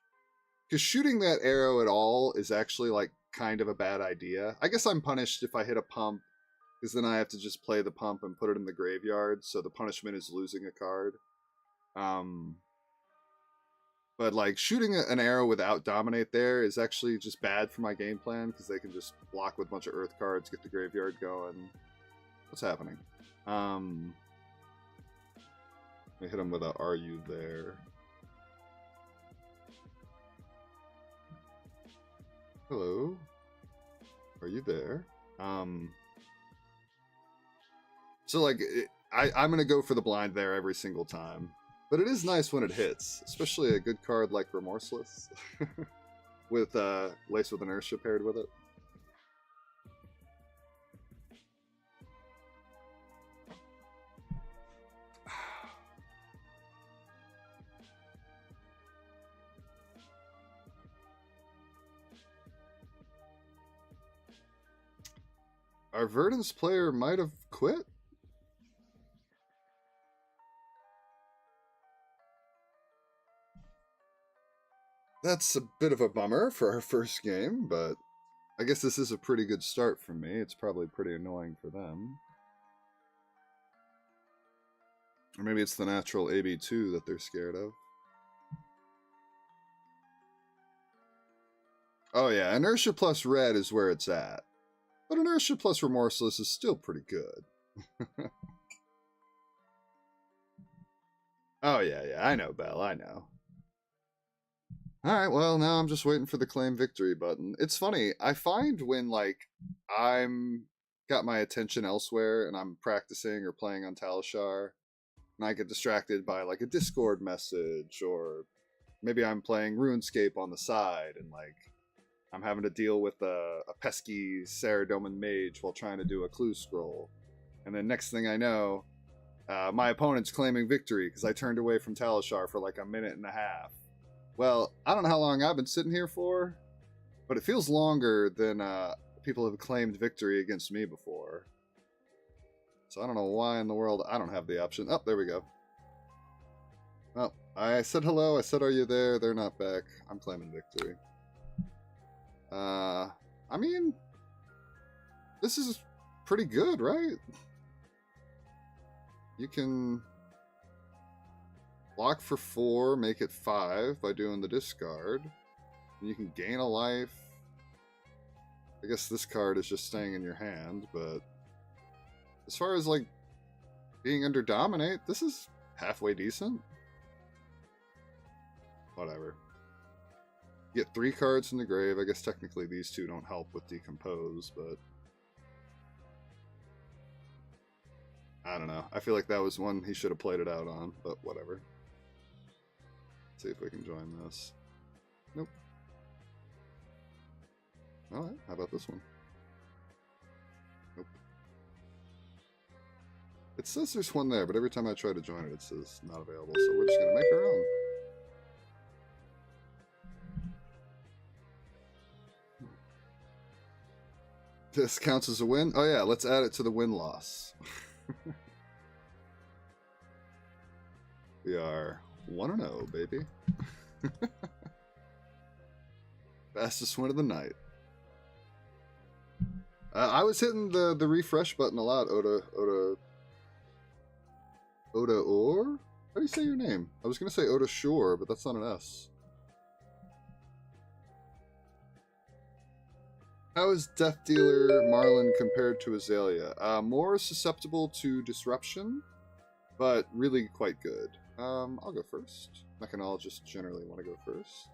because shooting that arrow at all is actually, like, kind of a bad idea. I guess I'm punished if I hit a pump, because then I have to just play the pump and put it in the graveyard, so the punishment is losing a card. But, like, shooting an arrow without Dominate there is actually just bad for my game plan, because they can just block with a bunch of Earth cards, get the graveyard going. What's happening? We hit him with a "Are you there?" Hello? Are you there? So like, I'm gonna go for the blind there every single time. But it is nice when it hits, especially a good card like Remorseless, with Lace with Inertia paired with it. Our Verdance player might have quit. That's a bit of a bummer for our first game, but I guess this is a pretty good start for me. It's probably pretty annoying for them. Or maybe it's the natural AB2 that they're scared of. Oh yeah, Inertia plus red is where it's at. But Inertia plus Remorseless is still pretty good. Oh yeah, I know, Belle, I know. Alright, well, now I'm just waiting for the claim victory button. It's funny, I find when, like, I'm got my attention elsewhere and I'm practicing or playing on Talishar, and I get distracted by, like, a Discord message, or maybe I'm playing RuneScape on the side, and, like, I'm having to deal with a pesky Saradomin mage while trying to do a clue scroll. And then next thing I know, my opponent's claiming victory because I turned away from Talishar for like a minute and a half. Well, I don't know how long I've been sitting here for, but it feels longer than people have claimed victory against me before. So I don't know why in the world I don't have the option. Oh, there we go. Well, I said hello, I said are you there? They're not back. I'm claiming victory. I mean, this is pretty good, right? You can block for 4, make it 5 by doing the discard. And you can gain a life. I guess this card is just staying in your hand, but as far as, like, being under Dominate, this is halfway decent. Whatever. You get 3 cards from the grave. I guess technically these two don't help with Decompose, but I don't know. I feel like that was one he should have played it out on, but whatever. Let's see if we can join this. Nope. Alright, how about this one? Nope. It says there's one there, but every time I try to join it, it says not available, so we're just going to make our own. This counts as a win? Oh yeah, let's add it to the win-loss. We are 1-0, baby. Fastest win of the night. I was hitting the refresh button a lot, Oda Or? How do you say your name? I was going to say Oda Shore, but that's not an S. How is Death Dealer Marlin compared to Azalea? More susceptible to disruption, but really quite good. I'll go first. Mechanologists generally want to go first.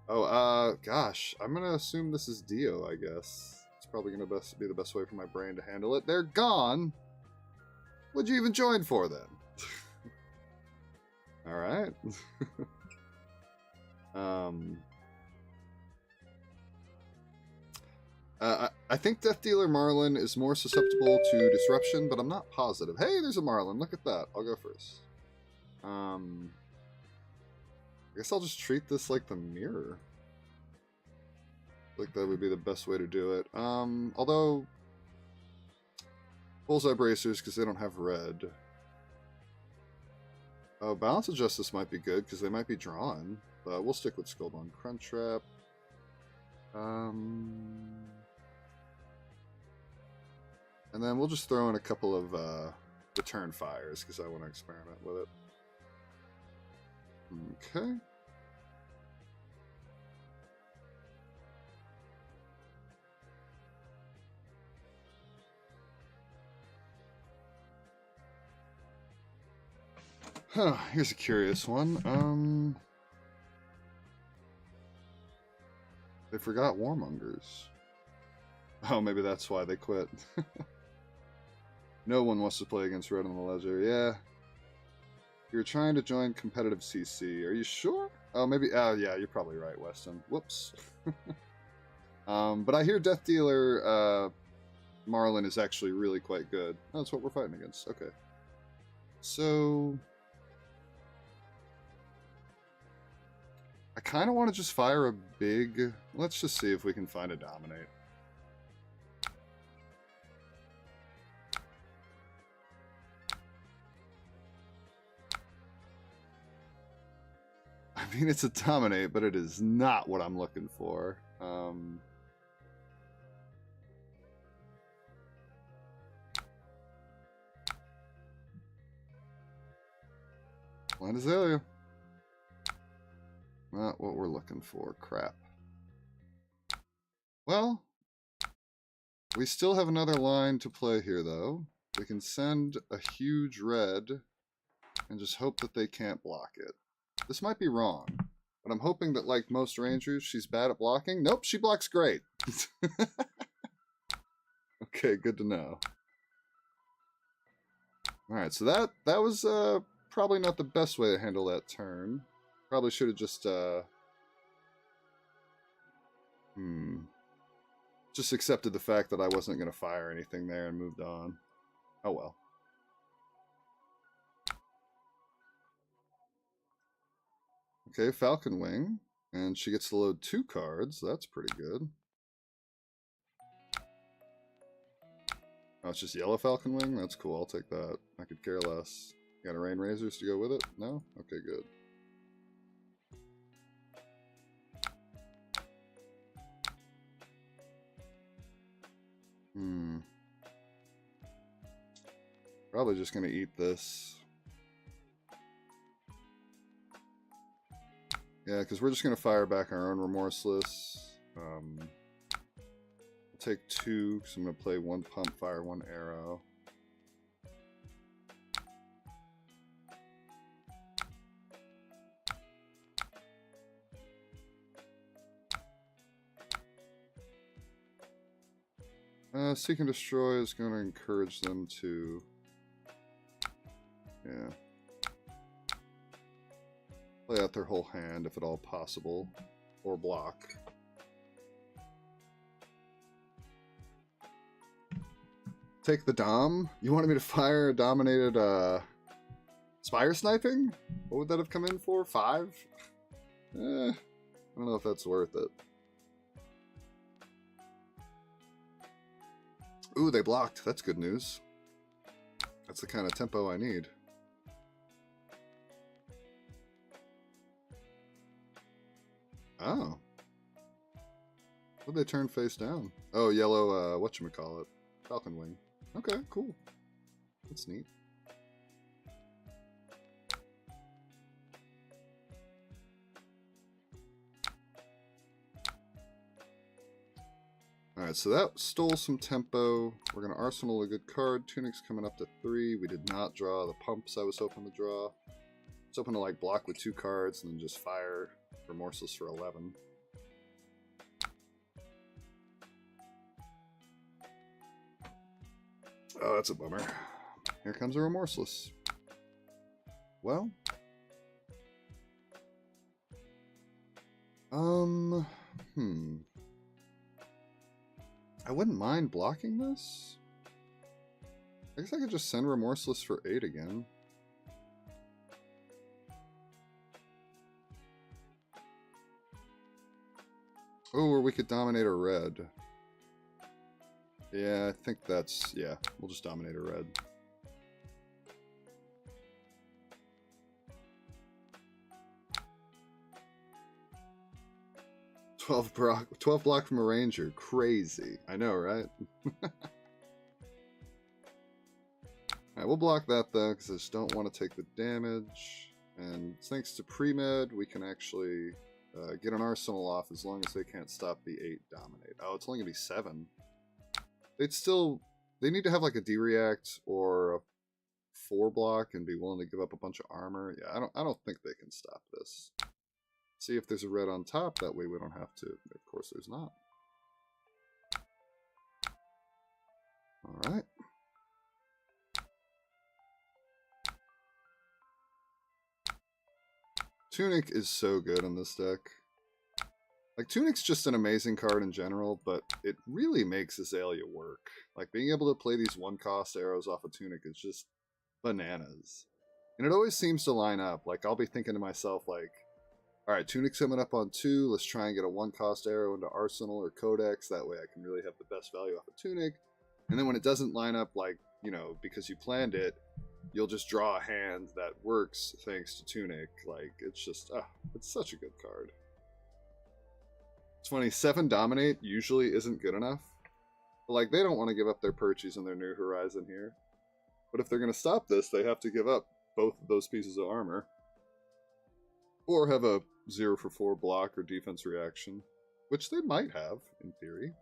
Oh, gosh. I'm going to assume this is Dio, I guess. It's probably going to be the best way for my brain to handle it. They're gone! What'd you even join for, then? Alright. I think Death Dealer Marlin is more susceptible to disruption, but I'm not positive. Hey, there's a Marlin. Look at that. I'll go first. I guess I'll just treat this like the mirror. Like that would be the best way to do it. Although bullseye bracers because they don't have red. Oh, balance of justice might be good because they might be drawn. But we'll stick with Skullbone Crunchtrap. And then we'll just throw in a couple of return fires because I want to experiment with it. Okay. Huh, here's a curious one. They forgot Warmongers. Oh, maybe that's why they quit. No one wants to play against Red on the Ledger. Yeah. You're trying to join competitive CC. Are you sure? Oh, maybe. Oh, yeah, you're probably right, Weston. Whoops. But I hear Death Dealer Marlin is actually really quite good. Oh, that's what we're fighting against. Okay. So I kind of want to just fire a big... Let's just see if we can find a Dominate. I mean, it's a Dominate, but it is not what I'm looking for. Land Azalea. Not what we're looking for. Crap. Well, we still have another line to play here, though. We can send a huge red and just hope that they can't block it. This might be wrong, but I'm hoping that, like most Rangers, she's bad at blocking. Nope, she blocks great. Okay, good to know. Alright, so that was probably not the best way to handle that turn. Probably should have just just accepted the fact that I wasn't going to fire anything there and moved on. Oh well. Okay, Falcon Wing. And she gets to load 2 cards. That's pretty good. Oh, it's just yellow Falcon Wing? That's cool. I'll take that. I could care less. Got a Rain Razors to go with it? No? Okay, good. Probably just going to eat this. Yeah, because we're just going to fire back our own Remorseless. I'll take 2, because I'm going to play 1 pump, fire 1 arrow. Seek and Destroy is going to encourage them to... Yeah. Play out their whole hand if at all possible. Or block. Take the Dom? You wanted me to fire a Dominated Spire Sniping? What would that have come in for? 5? I don't know if that's worth it. Ooh, they blocked. That's good news. That's the kind of tempo I need. Oh. What'd they turn face down? Oh, yellow, whatchamacallit? Falcon Wing. Okay, cool. That's neat. Alright, so that stole some tempo. We're going to arsenal a good card. Tunic's coming up to 3. We did not draw the pumps I was hoping to draw. I was hoping to like block with 2 cards and then just fire Remorseless for 11. Oh, that's a bummer. Here comes a Remorseless. Well. I wouldn't mind blocking this. I guess I could just send Remorseless for 8 again. Oh, or we could dominate a red. Yeah, I think that's... yeah, we'll just dominate a red. $12 block from a ranger. Crazy. I know, right? Alright, we'll block that though, because I just don't want to take the damage. And thanks to pre-med, we can actually get an arsenal off as long as they can't stop the 8 dominate. Oh, it's only going to be 7. They'd still... they need to have like a D-react or a 4 block and be willing to give up a bunch of armor. Yeah, I don't think they can stop this. See if there's a red on top, that way we don't have to. Of course there's not. Alright. Tunic is so good in this deck. Like, Tunic's just an amazing card in general, but it really makes Azalea work. Like, being able to play these 1-cost arrows off of Tunic is just bananas. And it always seems to line up. Like, I'll be thinking to myself, like, alright, Tunic's coming up on 2, let's try and get a 1-cost arrow into Arsenal or Codex, that way I can really have the best value off of Tunic. And then when it doesn't line up, like, you know, because you planned it, you'll just draw a hand that works thanks to Tunic. Like, it's just, it's such a good card. It's funny, 7 Dominate usually isn't good enough. But, like, they don't want to give up their Purchase and their New Horizon here. But if they're going to stop this, they have to give up both of those pieces of armor. Or have a 0 for 4 block or defense reaction. Which they might have, in theory.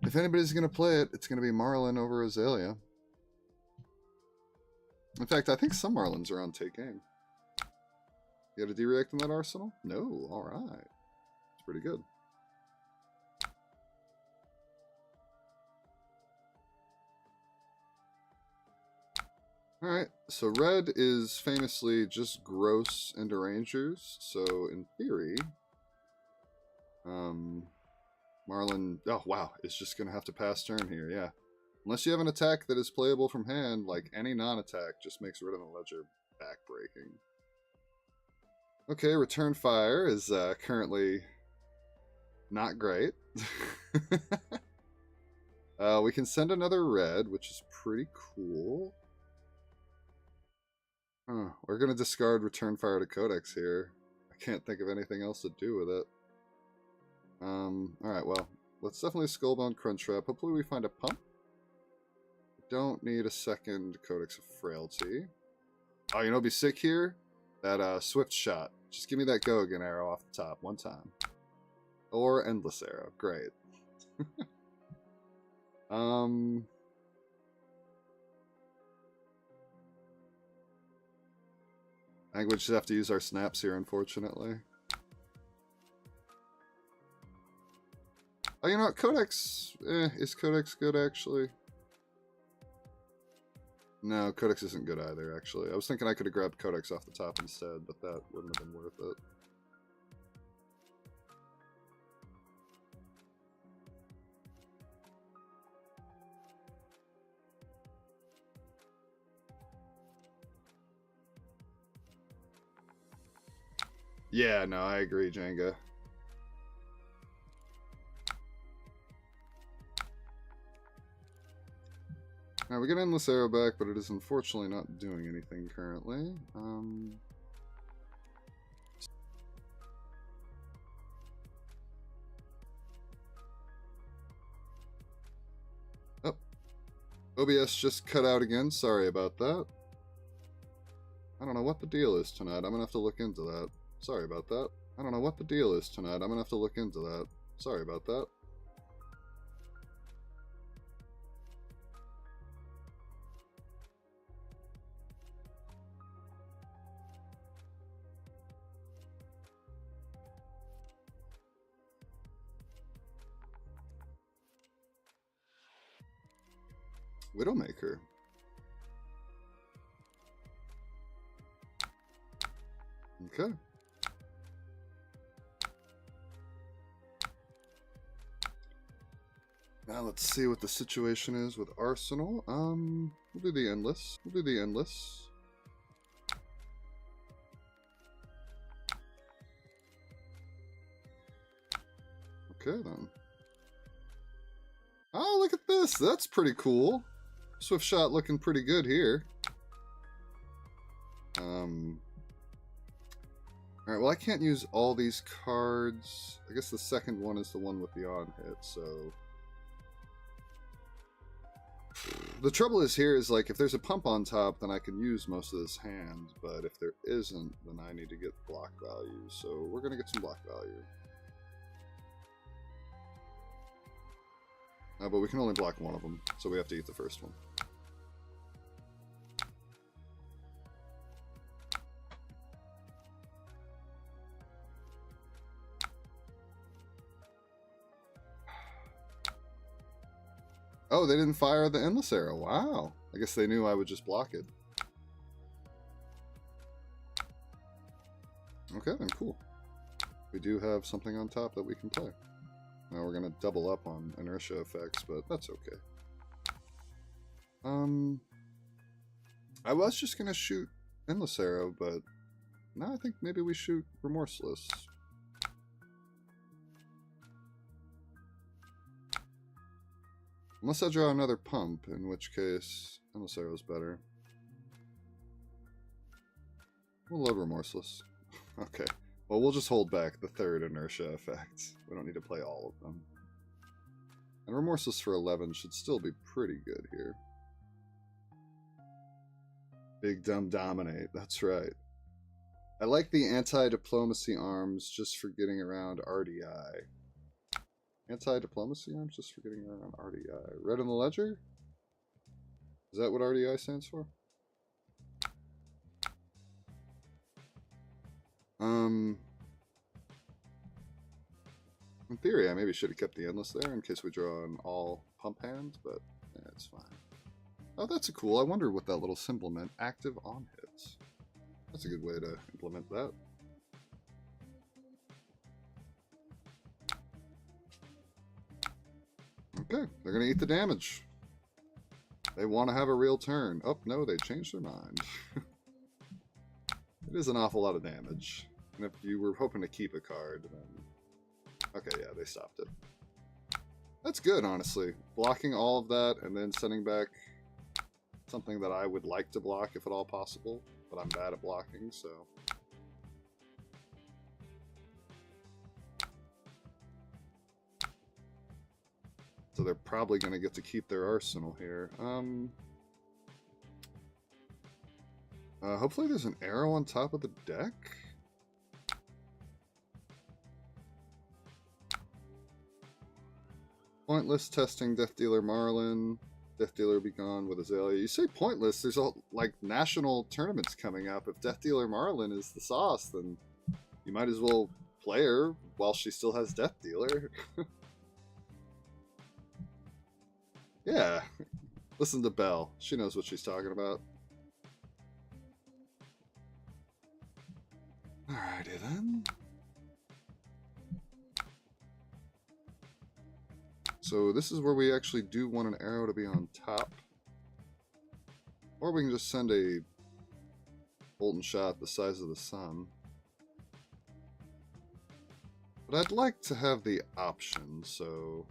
If anybody's going to play it, it's going to be Marlin over Azalea. In fact, I think some Marlins are on take aim. You got a D-react in that arsenal? No, alright. It's pretty good. Alright, so red is famously just gross into rangers, so in theory, Marlin, oh wow, is just going to have to pass turn here, yeah. Unless you have an attack that is playable from hand, like any non-attack just makes Rid of the Ledger backbreaking. Okay, Return Fire is currently not great. We can send another red, which is pretty cool. We're going to discard Return Fire to Codex here. I can't think of anything else to do with it. Alright, well, let's definitely Skullbound Crunchtrap. Hopefully we find a pump. Don't need a second Codex of Frailty. Oh, you know what'd be sick here? That Swift Shot. Just give me that Go Again arrow off the top, one time. Or Endless Arrow. Great. I think we just have to use our snaps here, unfortunately. Oh, you know what? Codex... is Codex good, actually? No, Codex isn't good either, actually. I was thinking I could have grabbed Codex off the top instead, but that wouldn't have been worth it. Yeah, no, I agree, Jenga. Alright, we get Endless Arrow back, but it is unfortunately not doing anything currently. Oh. OBS just cut out again. Sorry about that. I don't know what the deal is tonight. I'm gonna have to look into that. Sorry about that. I don't know what the deal is tonight. I'm gonna have to look into that. Sorry about that. Widowmaker. Okay. Now let's see what the situation is with Arsenal. We'll do the Endless. We'll do the Endless. Okay, then. Oh, look at this. That's pretty cool. Swift Shot looking pretty good here. Alright, well I can't use all these cards. I guess the second one is the one with the on hit, so... The trouble is here is, like, if there's a pump on top, then I can use most of this hand, but if there isn't, then I need to get block value, so we're gonna get some block value. But we can only block one of them, so we have to eat the first one. Oh, they didn't fire the Endless Arrow. Wow. I guess they knew I would just block it. Okay, then cool. We do have something on top that we can play. Now we're going to double up on inertia effects, but that's okay. I was just going to shoot Endless Arrow, but now I think maybe we shoot Remorseless. Unless I draw another pump, in which case Endless Arrow is better. We'll load Remorseless. Okay. Well, we'll just hold back the third inertia effect. We don't need to play all of them. And Remorseless for 11 should still be pretty good here. Big Dumb Dominate, that's right. I like the anti-diplomacy arms just for getting around RDI. Anti-diplomacy arms just for getting around RDI. Red in the ledger? Is that what RDI stands for? In theory, I maybe should have kept the Endless there in case we draw an all pump hand, but yeah, it's fine. Oh, that's cool. I wonder what that little symbol meant. Active on hits. That's a good way to implement that. Okay, they're going to eat the damage. They want to have a real turn. Oh, no, they changed their mind. It is an awful lot of damage. And if you were hoping to keep a card, then... Okay, yeah, they stopped it. That's good, honestly. Blocking all of that and then sending back something that I would like to block if at all possible, but I'm bad at blocking, so... So they're probably going to get to keep their arsenal here. Hopefully there's an arrow on top of the deck. Pointless testing Death Dealer Marlin. Death Dealer be gone with Azalea. You say pointless, there's all like national tournaments coming up. If Death Dealer Marlin is the sauce, then you might as well play her while she still has Death Dealer. Yeah, listen to Belle. She knows what she's talking about. Alrighty then. So this is where we actually do want an arrow to be on top. Or we can just send a Bolton shot the size of the sun. But I'd like to have the option, so...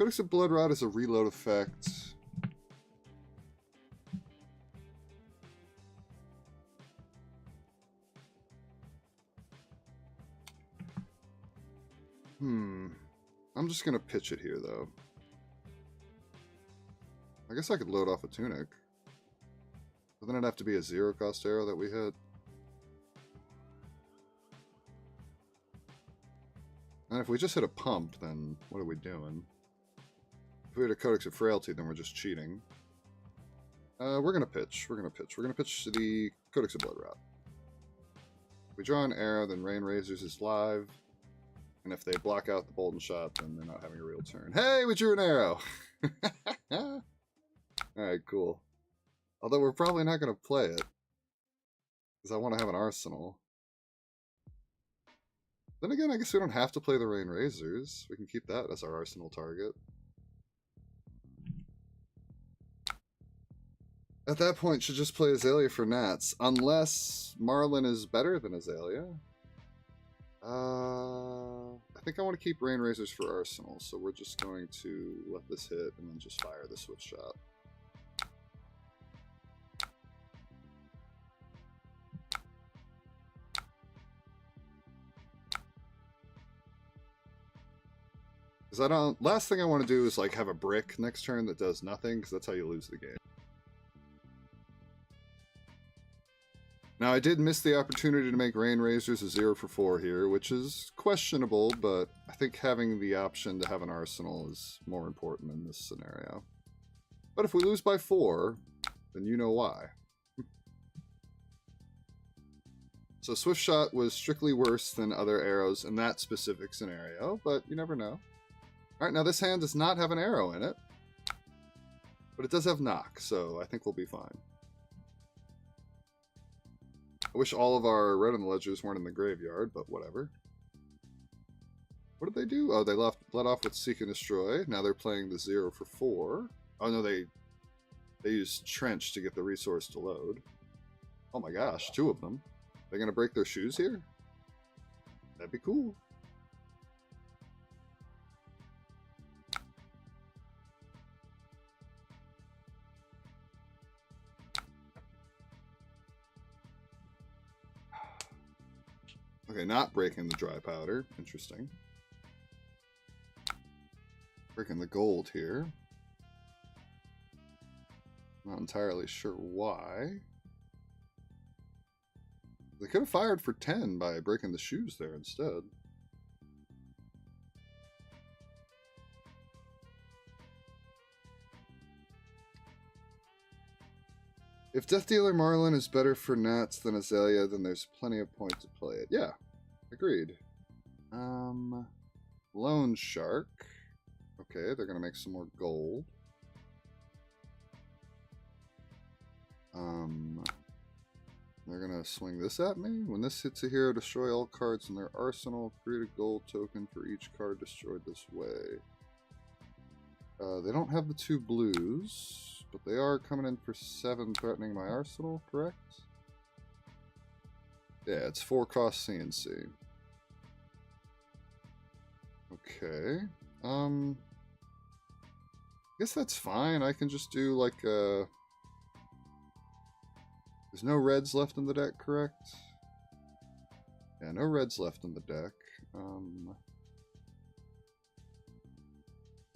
Codex of Blood Rot is a reload effect. I'm just gonna pitch it here, though. I guess I could load off a tunic. But then it'd have to be a 0-cost arrow that we hit. And if we just hit a pump, then what are we doing? If we hit a Codex of Frailty, then we're just cheating. We're gonna pitch. We're gonna pitch to the Codex of Blood Rot. If we draw an arrow, then Rain Razors is live. And if they block out the Bolden Shot, then they're not having a real turn. Hey, we drew an arrow! Alright, cool. Although we're probably not going to play it. Because I want to have an arsenal. Then again, I guess we don't have to play the Rain Razors. We can keep that as our arsenal target. At that point, should just play Azalea for Nats. Unless Marlin is better than Azalea. I think I want to keep Rain Razors for Arsenal, so we're just going to let this hit and then just fire the Swift Shot. Because I don't... Last thing I want to do is like have a brick next turn that does nothing, because that's how you lose the game. Now, I did miss the opportunity to make Rain Razors a 0-for-4 here, which is questionable, but I think having the option to have an arsenal is more important in this scenario. But if we lose by 4, then you know why. So Swift Shot was strictly worse than other arrows in that specific scenario, but you never know. Alright, now this hand does not have an arrow in it, but it does have knock, so I think we'll be fine. I wish all of our red on the ledgers weren't in the graveyard, but whatever. What did they do? Oh, they bled off with Seek and Destroy. Now they're playing the 0-for-4. Oh no, they used Trench to get the resource to load. Oh my gosh, 2 of them. They're gonna break their shoes here? That'd be cool. Okay, not breaking the dry powder. Interesting. Breaking the gold here. Not entirely sure why. They could have fired for 10 by breaking the shoes there instead. If Death Dealer Marlin is better for Nats than Azalea, then there's plenty of point to play it. Yeah, agreed. Lone Shark. Okay, they're gonna make some more gold. They're gonna swing this at me. When this hits a hero, destroy all cards in their arsenal. Create a gold token for each card destroyed this way. They don't have the 2 blues, but they are coming in for 7, threatening my arsenal, correct? Yeah, it's 4 cost CNC. Okay. I guess that's fine. I can just do like a... There's no reds left in the deck, correct? Yeah, no reds left in the deck.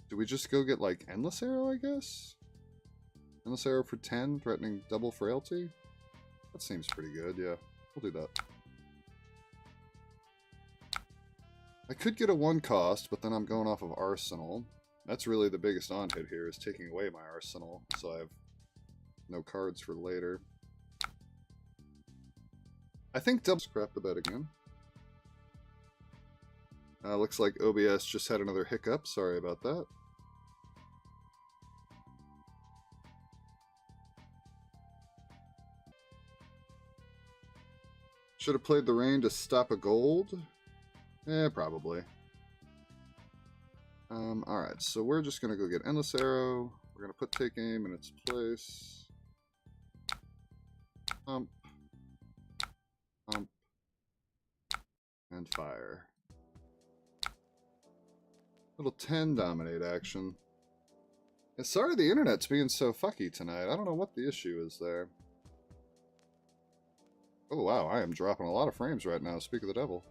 Do we just go get like Endless Arrow, I guess? Endless Arrow for 10, threatening double frailty? That seems pretty good, yeah. We'll do that. I could get a 1 cost, but then I'm going off of Arsenal. That's really the biggest on-hit here, is taking away my Arsenal, so I have no cards for later. I think double scrap the bet again. Looks like OBS just had another hiccup. Sorry about that. Should have played the rain to stop a gold? Eh, probably. Alright, so we're just going to go get Endless Arrow. We're going to put Take Aim in its place. Pump. Pump. And fire. Little 10 dominate action. Yeah, sorry the internet's being so fucky tonight. I don't know what the issue is there. Oh wow, I am dropping a lot of frames right now, speak of the devil.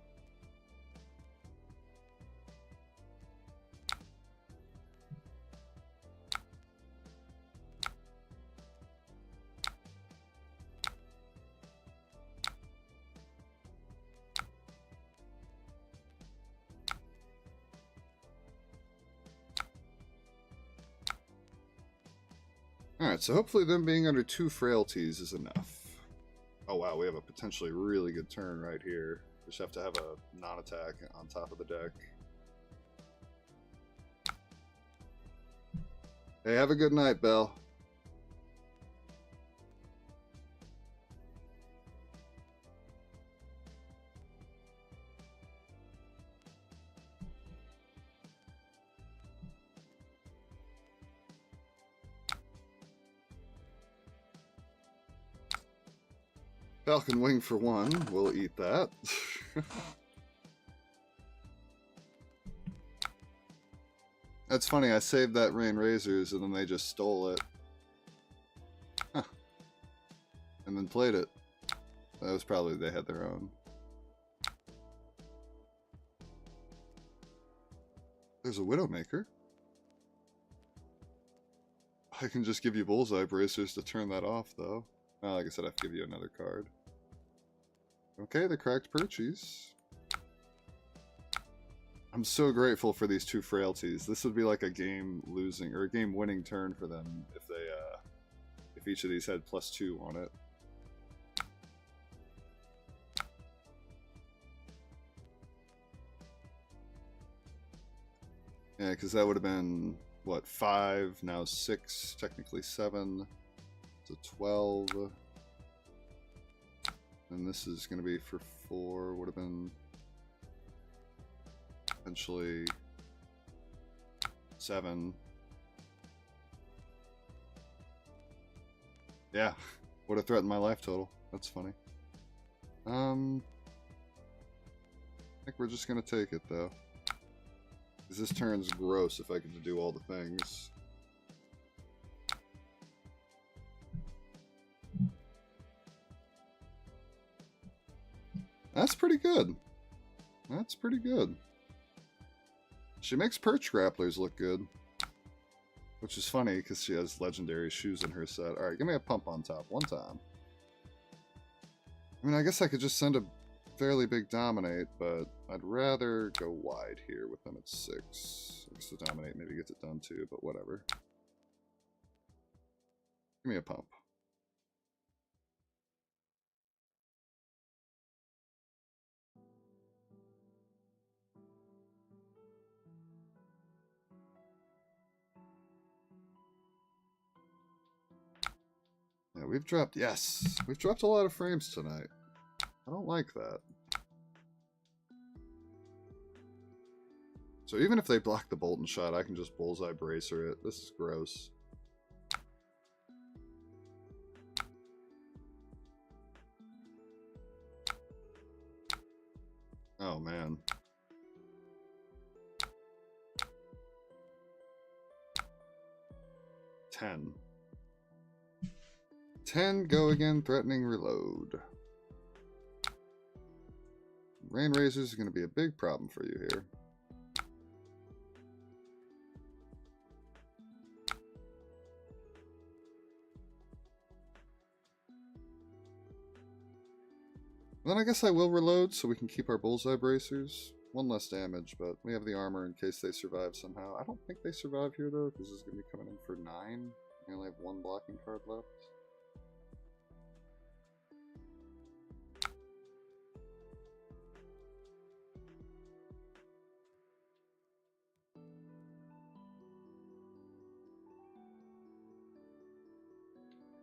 Alright, so hopefully them being under 2 frailties is enough. Oh wow, we have a potentially really good turn right here. Just have to have a non-attack on top of the deck. Hey, have a good night, Belle. Falcon Wing for 1. We'll eat that. That's funny, I saved that Rain Razors and then they just stole it. Huh. And then played it. That was probably they had their own. There's a Widowmaker. I can just give you Bullseye Bracers to turn that off, though. Oh, like I said, I have to give you another card. Okay, the Cracked Perchies. I'm so grateful for these 2 frailties. This would be like a game losing or a game winning turn for them if they if each of these had +2 on it. Yeah, because that would have been what, 5, now 6, technically 7, so 12. And this is going to be for 4, would have been potentially 7. Yeah, would have threatened my life total. That's funny. I think we're just going to take it, though. Because this turn's gross if I get to do all the things. That's pretty good. That's pretty good. She makes Perch Grapplers look good. Which is funny because she has legendary shoes in her set. Alright, give me a pump on top one time. I mean, I guess I could just send a fairly big Dominate, but I'd rather go wide here with them at 6. I guess the Dominate maybe gets it done too, but whatever. Give me a pump. Yeah, we've dropped, yes, we've dropped a lot of frames tonight. I don't like that. So even if they block the Bolton shot, I can just Bullseye Bracer it. This is gross. Oh, man. $10. 10, go again, threatening reload. Rain Razors is going to be a big problem for you here. Then I guess I will reload so we can keep our Bullseye Bracers. 1 less damage, but we have the armor in case they survive somehow. I don't think they survive here though, because this is going to be coming in for 9. We only have 1 blocking card left.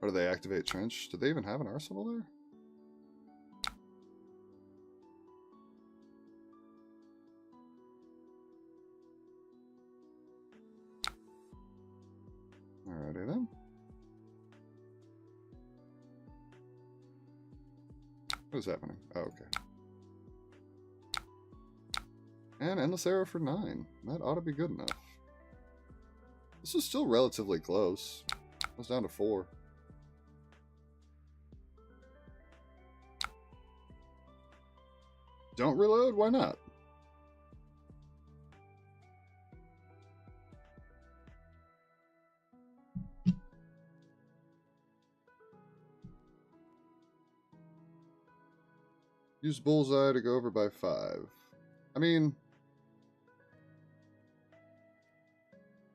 Or do they activate Trench? Do they even have an arsenal there? Alrighty then. What is happening? Oh, okay. And Endless Arrow for 9. That ought to be good enough. This is still relatively close. I was down to 4. Don't reload? Why not? Use Bullseye to go over by 5. I mean,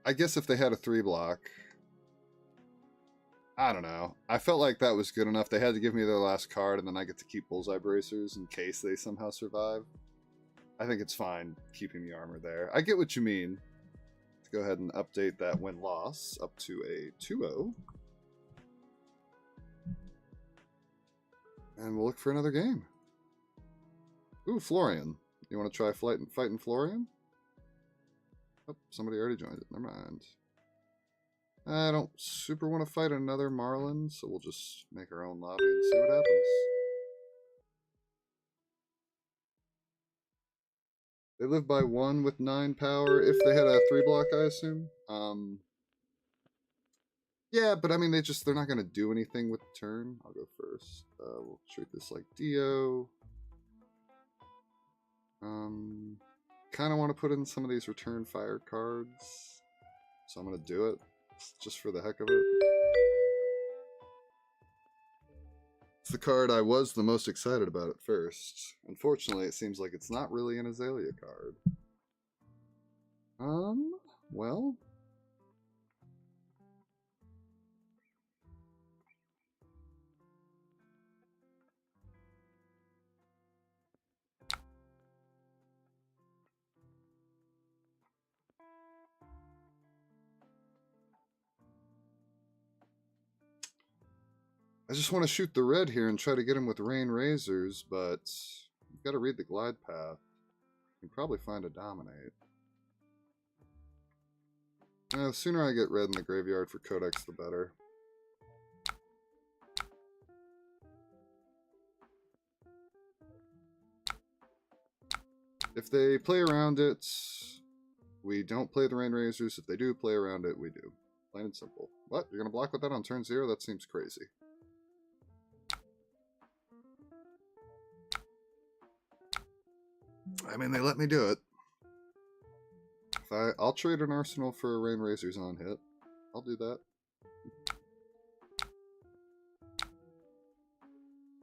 I guess if they had a 3 block, I don't know. I felt like that was good enough. They had to give me their last card, and then I get to keep Bullseye Bracers in case they somehow survive. I think it's fine keeping the armor there. I get what you mean. Let's go ahead and update that win-loss up to a 2-0. And we'll look for another game. Ooh, Florian. You want to try fighting Florian? Oh, somebody already joined it. Never mind. I don't super want to fight another Marlin, so we'll just make our own lobby and see what happens. They live by 1 with 9 power. If they had a 3 block, I assume. Yeah, but I mean, they're not going to do anything with the turn. I'll go first. We'll treat this like Dio. Kind of want to put in some of these return fire cards, so I'm going to do it just for the heck of it. It's the card I was the most excited about at first. Unfortunately, it seems like it's not really an Azalea card. Well, I just want to shoot the red here and try to get him with Rain Razors, but you've got to read the glide path. You can probably find a Dominate. The sooner I get red in the graveyard for Codex, the better. If they play around it, we don't play the Rain Razors. If they do play around it, we do. Plain and simple. What? You're going to block with that on turn 0? That seems crazy. I mean, they let me do it. I'll trade an Arsenal for a Rain Razors on hit. I'll do that.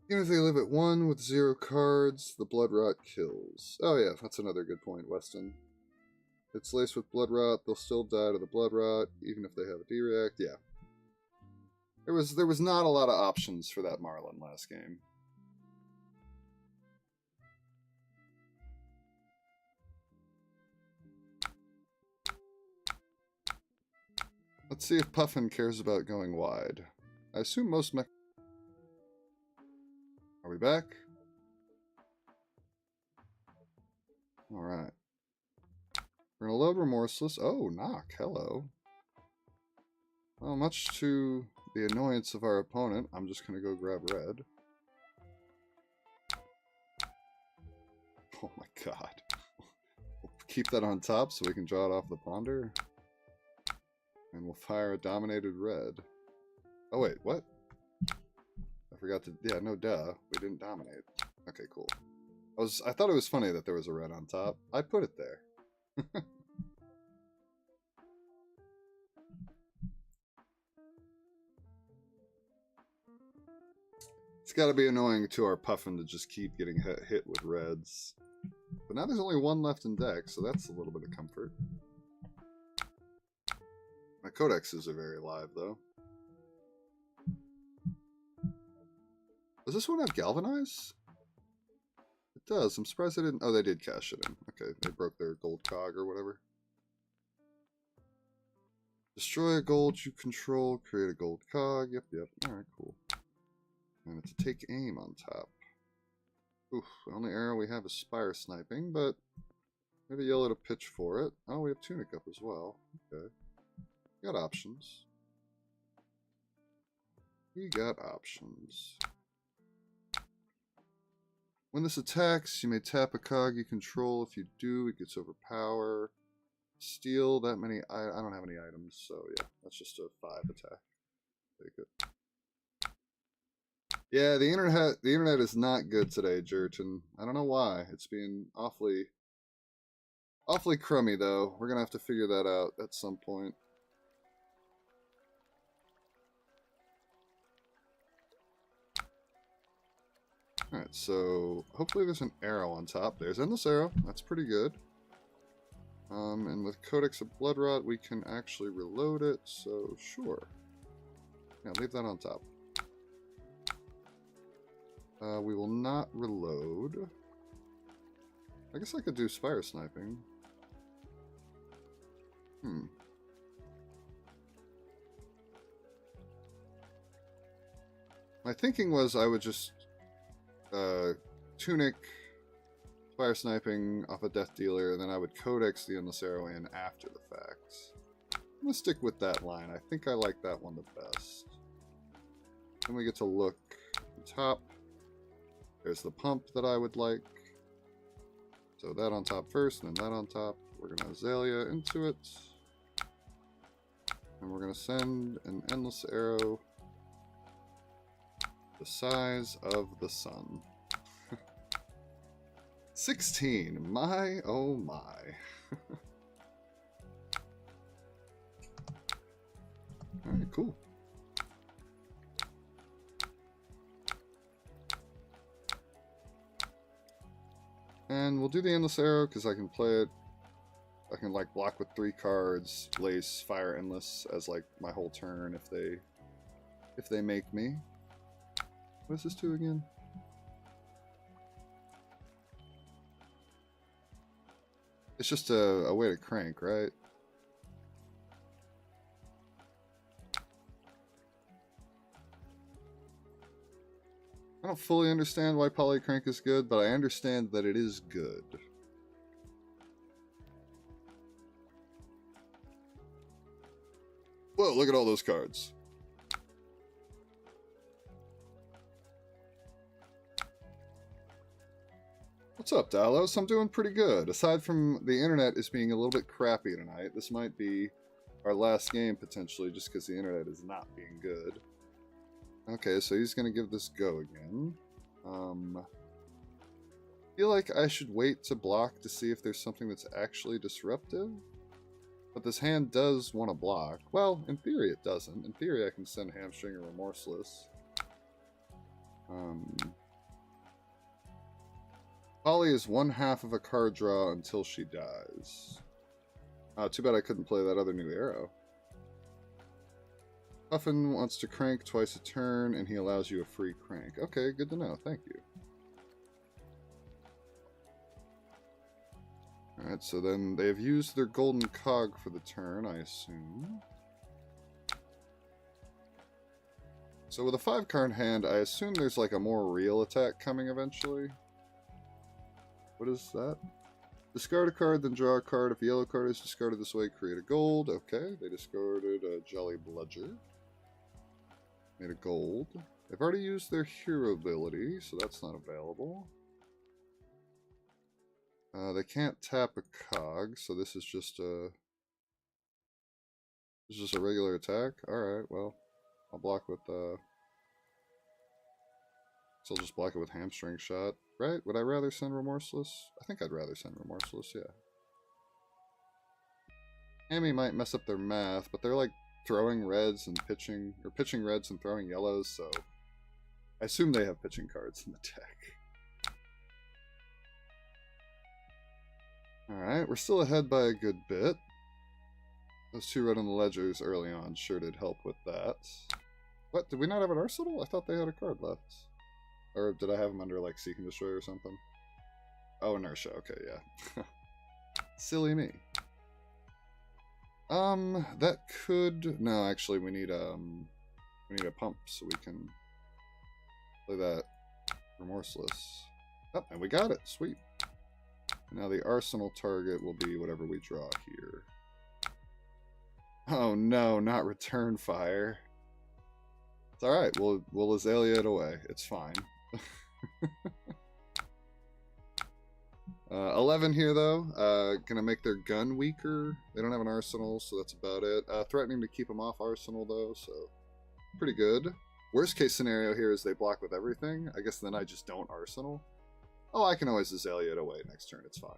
Even if they live at 1 with 0 cards, the Blood Rot kills. Oh yeah, that's another good point, Weston. It's laced with Blood Rot, they'll still die to the Blood Rot, even if they have a D-React. Yeah. There was not a lot of options for that Marlin last game. Let's see if Puffin cares about going wide. I assume most mech... Are we back? Alright. We're gonna load Remorseless. Oh, knock. Hello. Well, much to the annoyance of our opponent, I'm just gonna go grab red. Oh my god. We'll keep that on top so we can draw it off the ponder. And we'll fire a dominated red. Oh wait, what? I forgot to... Yeah, no duh. We didn't dominate. Okay, cool. I thought it was funny that there was a red on top. I put it there. It's got to be annoying to our Puffin to just keep getting hit with reds. But now there's only 1 left in deck, so that's a little bit of comfort. My codexes are very live, though. Does this one have Galvanize? It does. I'm surprised they didn't... Oh, they did cash it in. Okay, they broke their gold cog or whatever. Destroy a gold you control, create a gold cog. Yep. Alright, cool. And it's a take aim on top. Oof, the only arrow we have is Spire Sniping, but maybe yellow to pitch for it. Oh, we have Tunic up as well. Okay. Got options. We got options. When this attacks, you may tap a cog you control. If you do, it gets overpower. Steal that many. I don't have any items, so yeah, that's just a 5 attack. Take it. Yeah, the internet is not good today, Jerton. I don't know why. It's being awfully crummy though. We're gonna have to figure that out at some point. Alright, so hopefully there's an arrow on top. There's endless arrow. That's pretty good. And with Codex of Bloodrot, we can actually reload it, so sure. Yeah, leave that on top. We will not reload. I guess I could do Spire Sniping. My thinking was I would just Tunic, Spire Sniping off a Death Dealer, and then I would Codex the Endless Arrow in after the fact. I'm going to stick with that line. I think I like that one the best. Then we get to look at the top. There's the pump that I would like. So that on top first, and then that on top. We're going to Azalea into it. And we're going to send an Endless Arrow the size of the sun. 16. My, oh my. Alright, cool. And we'll do the Endless Arrow because I can play it. I can like block with 3 cards, Lace, Fire Endless as like my whole turn if they make me. What does this do again? It's just a way to crank, right? I don't fully understand why Polycrank is good, but I understand that it is good. Whoa, look at all those cards. What's up, Dalos? I'm doing pretty good. Aside from the internet is being a little bit crappy tonight, this might be our last game potentially just because the internet is not being good. Okay, so he's going to give this go again. I feel like I should wait to block to see if there's something that's actually disruptive. But this hand does want to block. Well, in theory it doesn't. In theory I can send Hamstring or Remorseless. Polly is 1/2 of a card draw until she dies. Too bad I couldn't play that other new arrow. Puffin wants to crank twice a turn, and he allows you a free crank. Okay, good to know. Thank you. Alright, so then they've used their golden cog for the turn, I assume. So with a 5-card hand, I assume there's like a more real attack coming eventually. What is that? Discard a card, then draw a card. If a yellow card is discarded this way, create a gold. Okay, they discarded a Jolly Bludger. Made a gold. They've already used their hero ability, so that's not available. They can't tap a cog, so this is just a regular attack. Alright, well, I'll block with so I'll just block it with Hamstring Shot. Right? Would I rather send Remorseless? I think I'd rather send Remorseless, yeah. Hammy might mess up their math, but they're like throwing reds and pitching, or pitching reds and throwing yellows, so I assume they have pitching cards in the deck. Alright, we're still ahead by a good bit. Those 2 red on the ledgers early on sure did help with that. What? Did we not have an arsenal? I thought they had a card left. Or did I have them under, like, Seek and Destroy or something? Oh, Inertia. Okay, yeah. Silly me. That could... No, actually, we need a pump so we can play that Remorseless. Oh, and we got it. Sweet. Now the arsenal target will be whatever we draw here. Oh no, not Return Fire. It's alright, we'll Azalea it away. It's fine. 11 here, though. Gonna make their gun weaker. They don't have an arsenal, so that's about it. Threatening to keep them off arsenal, though, so pretty good. Worst case scenario here is they block with everything. I guess then I just don't arsenal. Oh, I can always Azalea it away next turn. It's fine.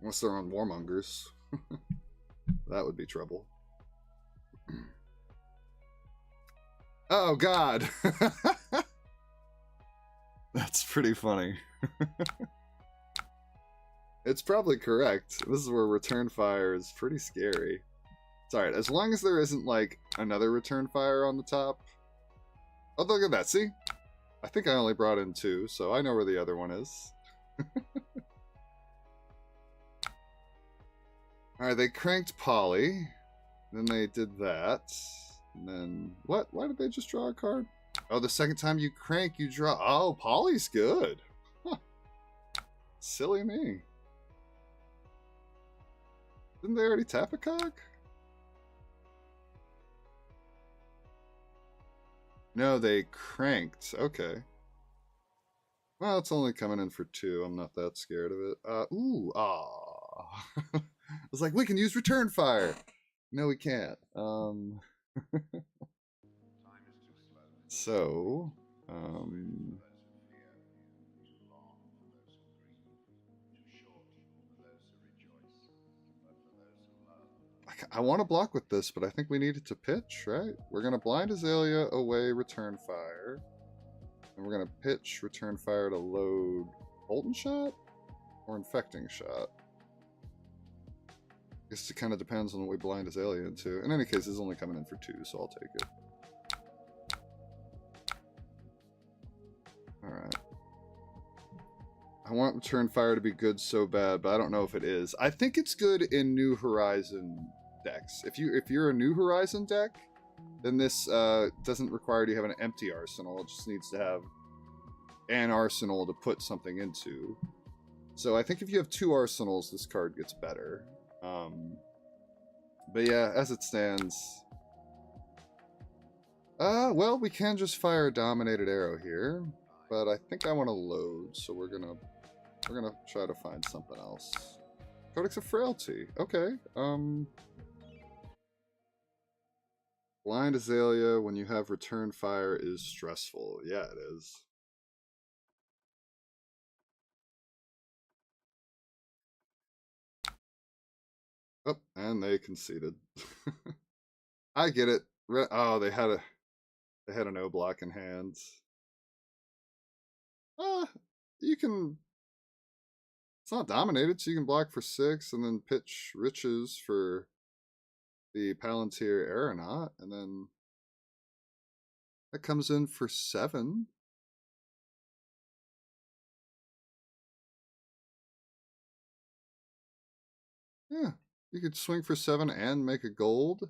Unless they're on Warmongers. That would be trouble. Oh, God. That's pretty funny. It's probably correct. This is where return fire is pretty scary. It's alright, as long as there isn't, like, another return fire on the top. Oh, look at that, see? I think I only brought in 2, so I know where the other one is. Alright, they cranked Polly. Then they did that. And then, what? Why did they just draw a card? Oh, the second time you crank, you draw. Oh, Polly's good. Huh. Silly me. Didn't they already tap a cog? No, they cranked. Okay. Well, it's only coming in for 2. I'm not that scared of it. Ooh, I was like, we can use return fire. No, we can't. So, I want to block with this, but I think we need it to pitch, right? We're going to blind Azalea away, return fire. And we're going to pitch, return fire to load Bolton Shot or Infecting Shot. I guess it kind of depends on what we blind Azalea into. In any case, it's only coming in for 2, so I'll take it. Alright. I want return fire to be good so bad, but I don't know if it is. I think it's good in New Horizon decks. If you're a New Horizon deck, then this doesn't require you to have an empty arsenal. It just needs to have an arsenal to put something into. So I think if you have 2 arsenals, this card gets better. But yeah, as it stands, well, we can just fire a dominated arrow here, but I think I want to load, so we're gonna try to find something else. Codex of Frailty. Okay. Blind Azalea when you have return fire is stressful. Yeah, it is. Oh, and they conceded. I get it. Oh, they had an O block in hand. You can. It's not dominated, so you can block for 6 and then pitch Riches for the Palantir Aeronaut, and then that comes in for 7. Yeah, you could swing for 7 and make a gold.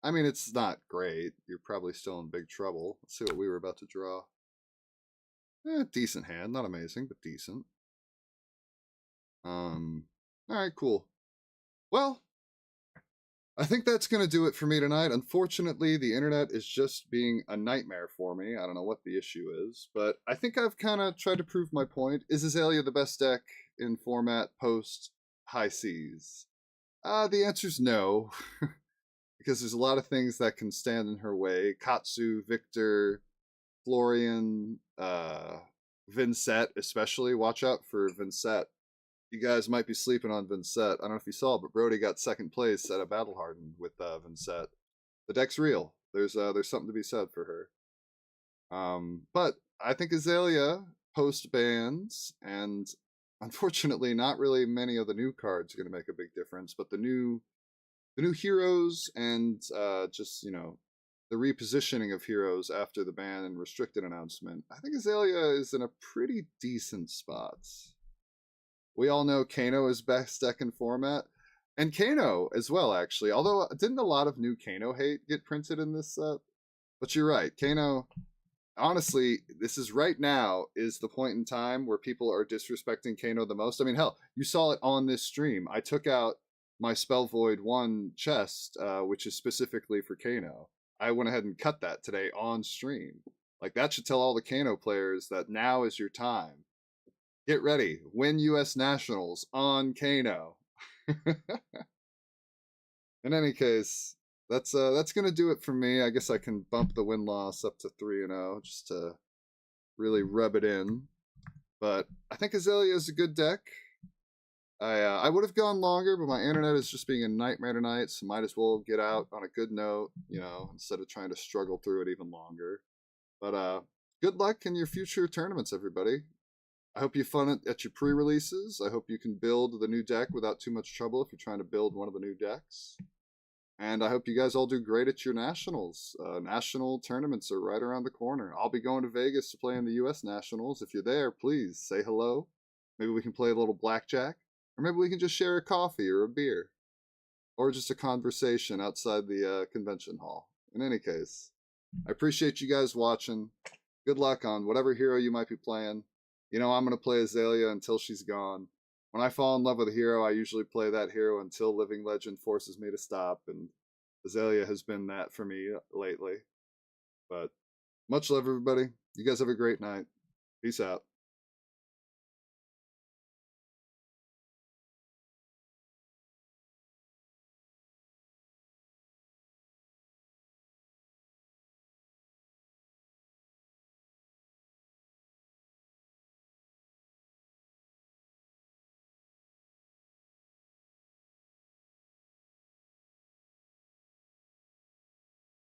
I mean, it's not great. You're probably still in big trouble. Let's see what we were about to draw. Decent hand. Not amazing, but decent. Alright, cool. Well, I think that's going to do it for me tonight. Unfortunately, the internet is just being a nightmare for me. I don't know what the issue is, but I think I've kind of tried to prove my point. Is Azalea the best deck in format post High Seas? The answer's no, because there's a lot of things that can stand in her way. Katsu, Victor, Florian, Vincent especially. Watch out for Vincent. You guys might be sleeping on Vincent. I don't know if you saw, but Brody got 2nd place at a Battle Hardened with Vincent. The deck's real. There's something to be said for her. But I think Azalea post bans, and unfortunately, not really many of the new cards are going to make a big difference. But the new heroes and just the repositioning of heroes after the ban and restricted announcement, I think Azalea is in a pretty decent spot. We all know Kano is best deck in format. And Kano as well, actually. Although, didn't a lot of new Kano hate get printed in this set? But you're right. Kano, honestly, this is right now is the point in time where people are disrespecting Kano the most. I mean, hell, you saw it on this stream. I took out my Spell Void 1 chest, which is specifically for Kano. I went ahead and cut that today on stream. Like, that should tell all the Kano players that now is your time. Get ready. Win US Nationals on Kano. In any case, that's gonna do it for me. I guess I can bump the win-loss up to 3-0 just to really rub it in. But I think Azalea is a good deck. I would have gone longer, but my internet is just being a nightmare tonight, so might as well get out on a good note, you know, instead of trying to struggle through it even longer. But good luck in your future tournaments, everybody. I hope you fun at your pre-releases. I hope you can build the new deck without too much trouble if you're trying to build one of the new decks. And I hope you guys all do great at your nationals. National tournaments are right around the corner. I'll be going to Vegas to play in the U.S. Nationals. If you're there, please say hello. Maybe we can play a little blackjack. Or maybe we can just share a coffee or a beer. Or just a conversation outside the convention hall. In any case, I appreciate you guys watching. Good luck on whatever hero you might be playing. You know, I'm going to play Azalea until she's gone. When I fall in love with a hero, I usually play that hero until Living Legend forces me to stop, and Azalea has been that for me lately. But much love, everybody. You guys have a great night. Peace out.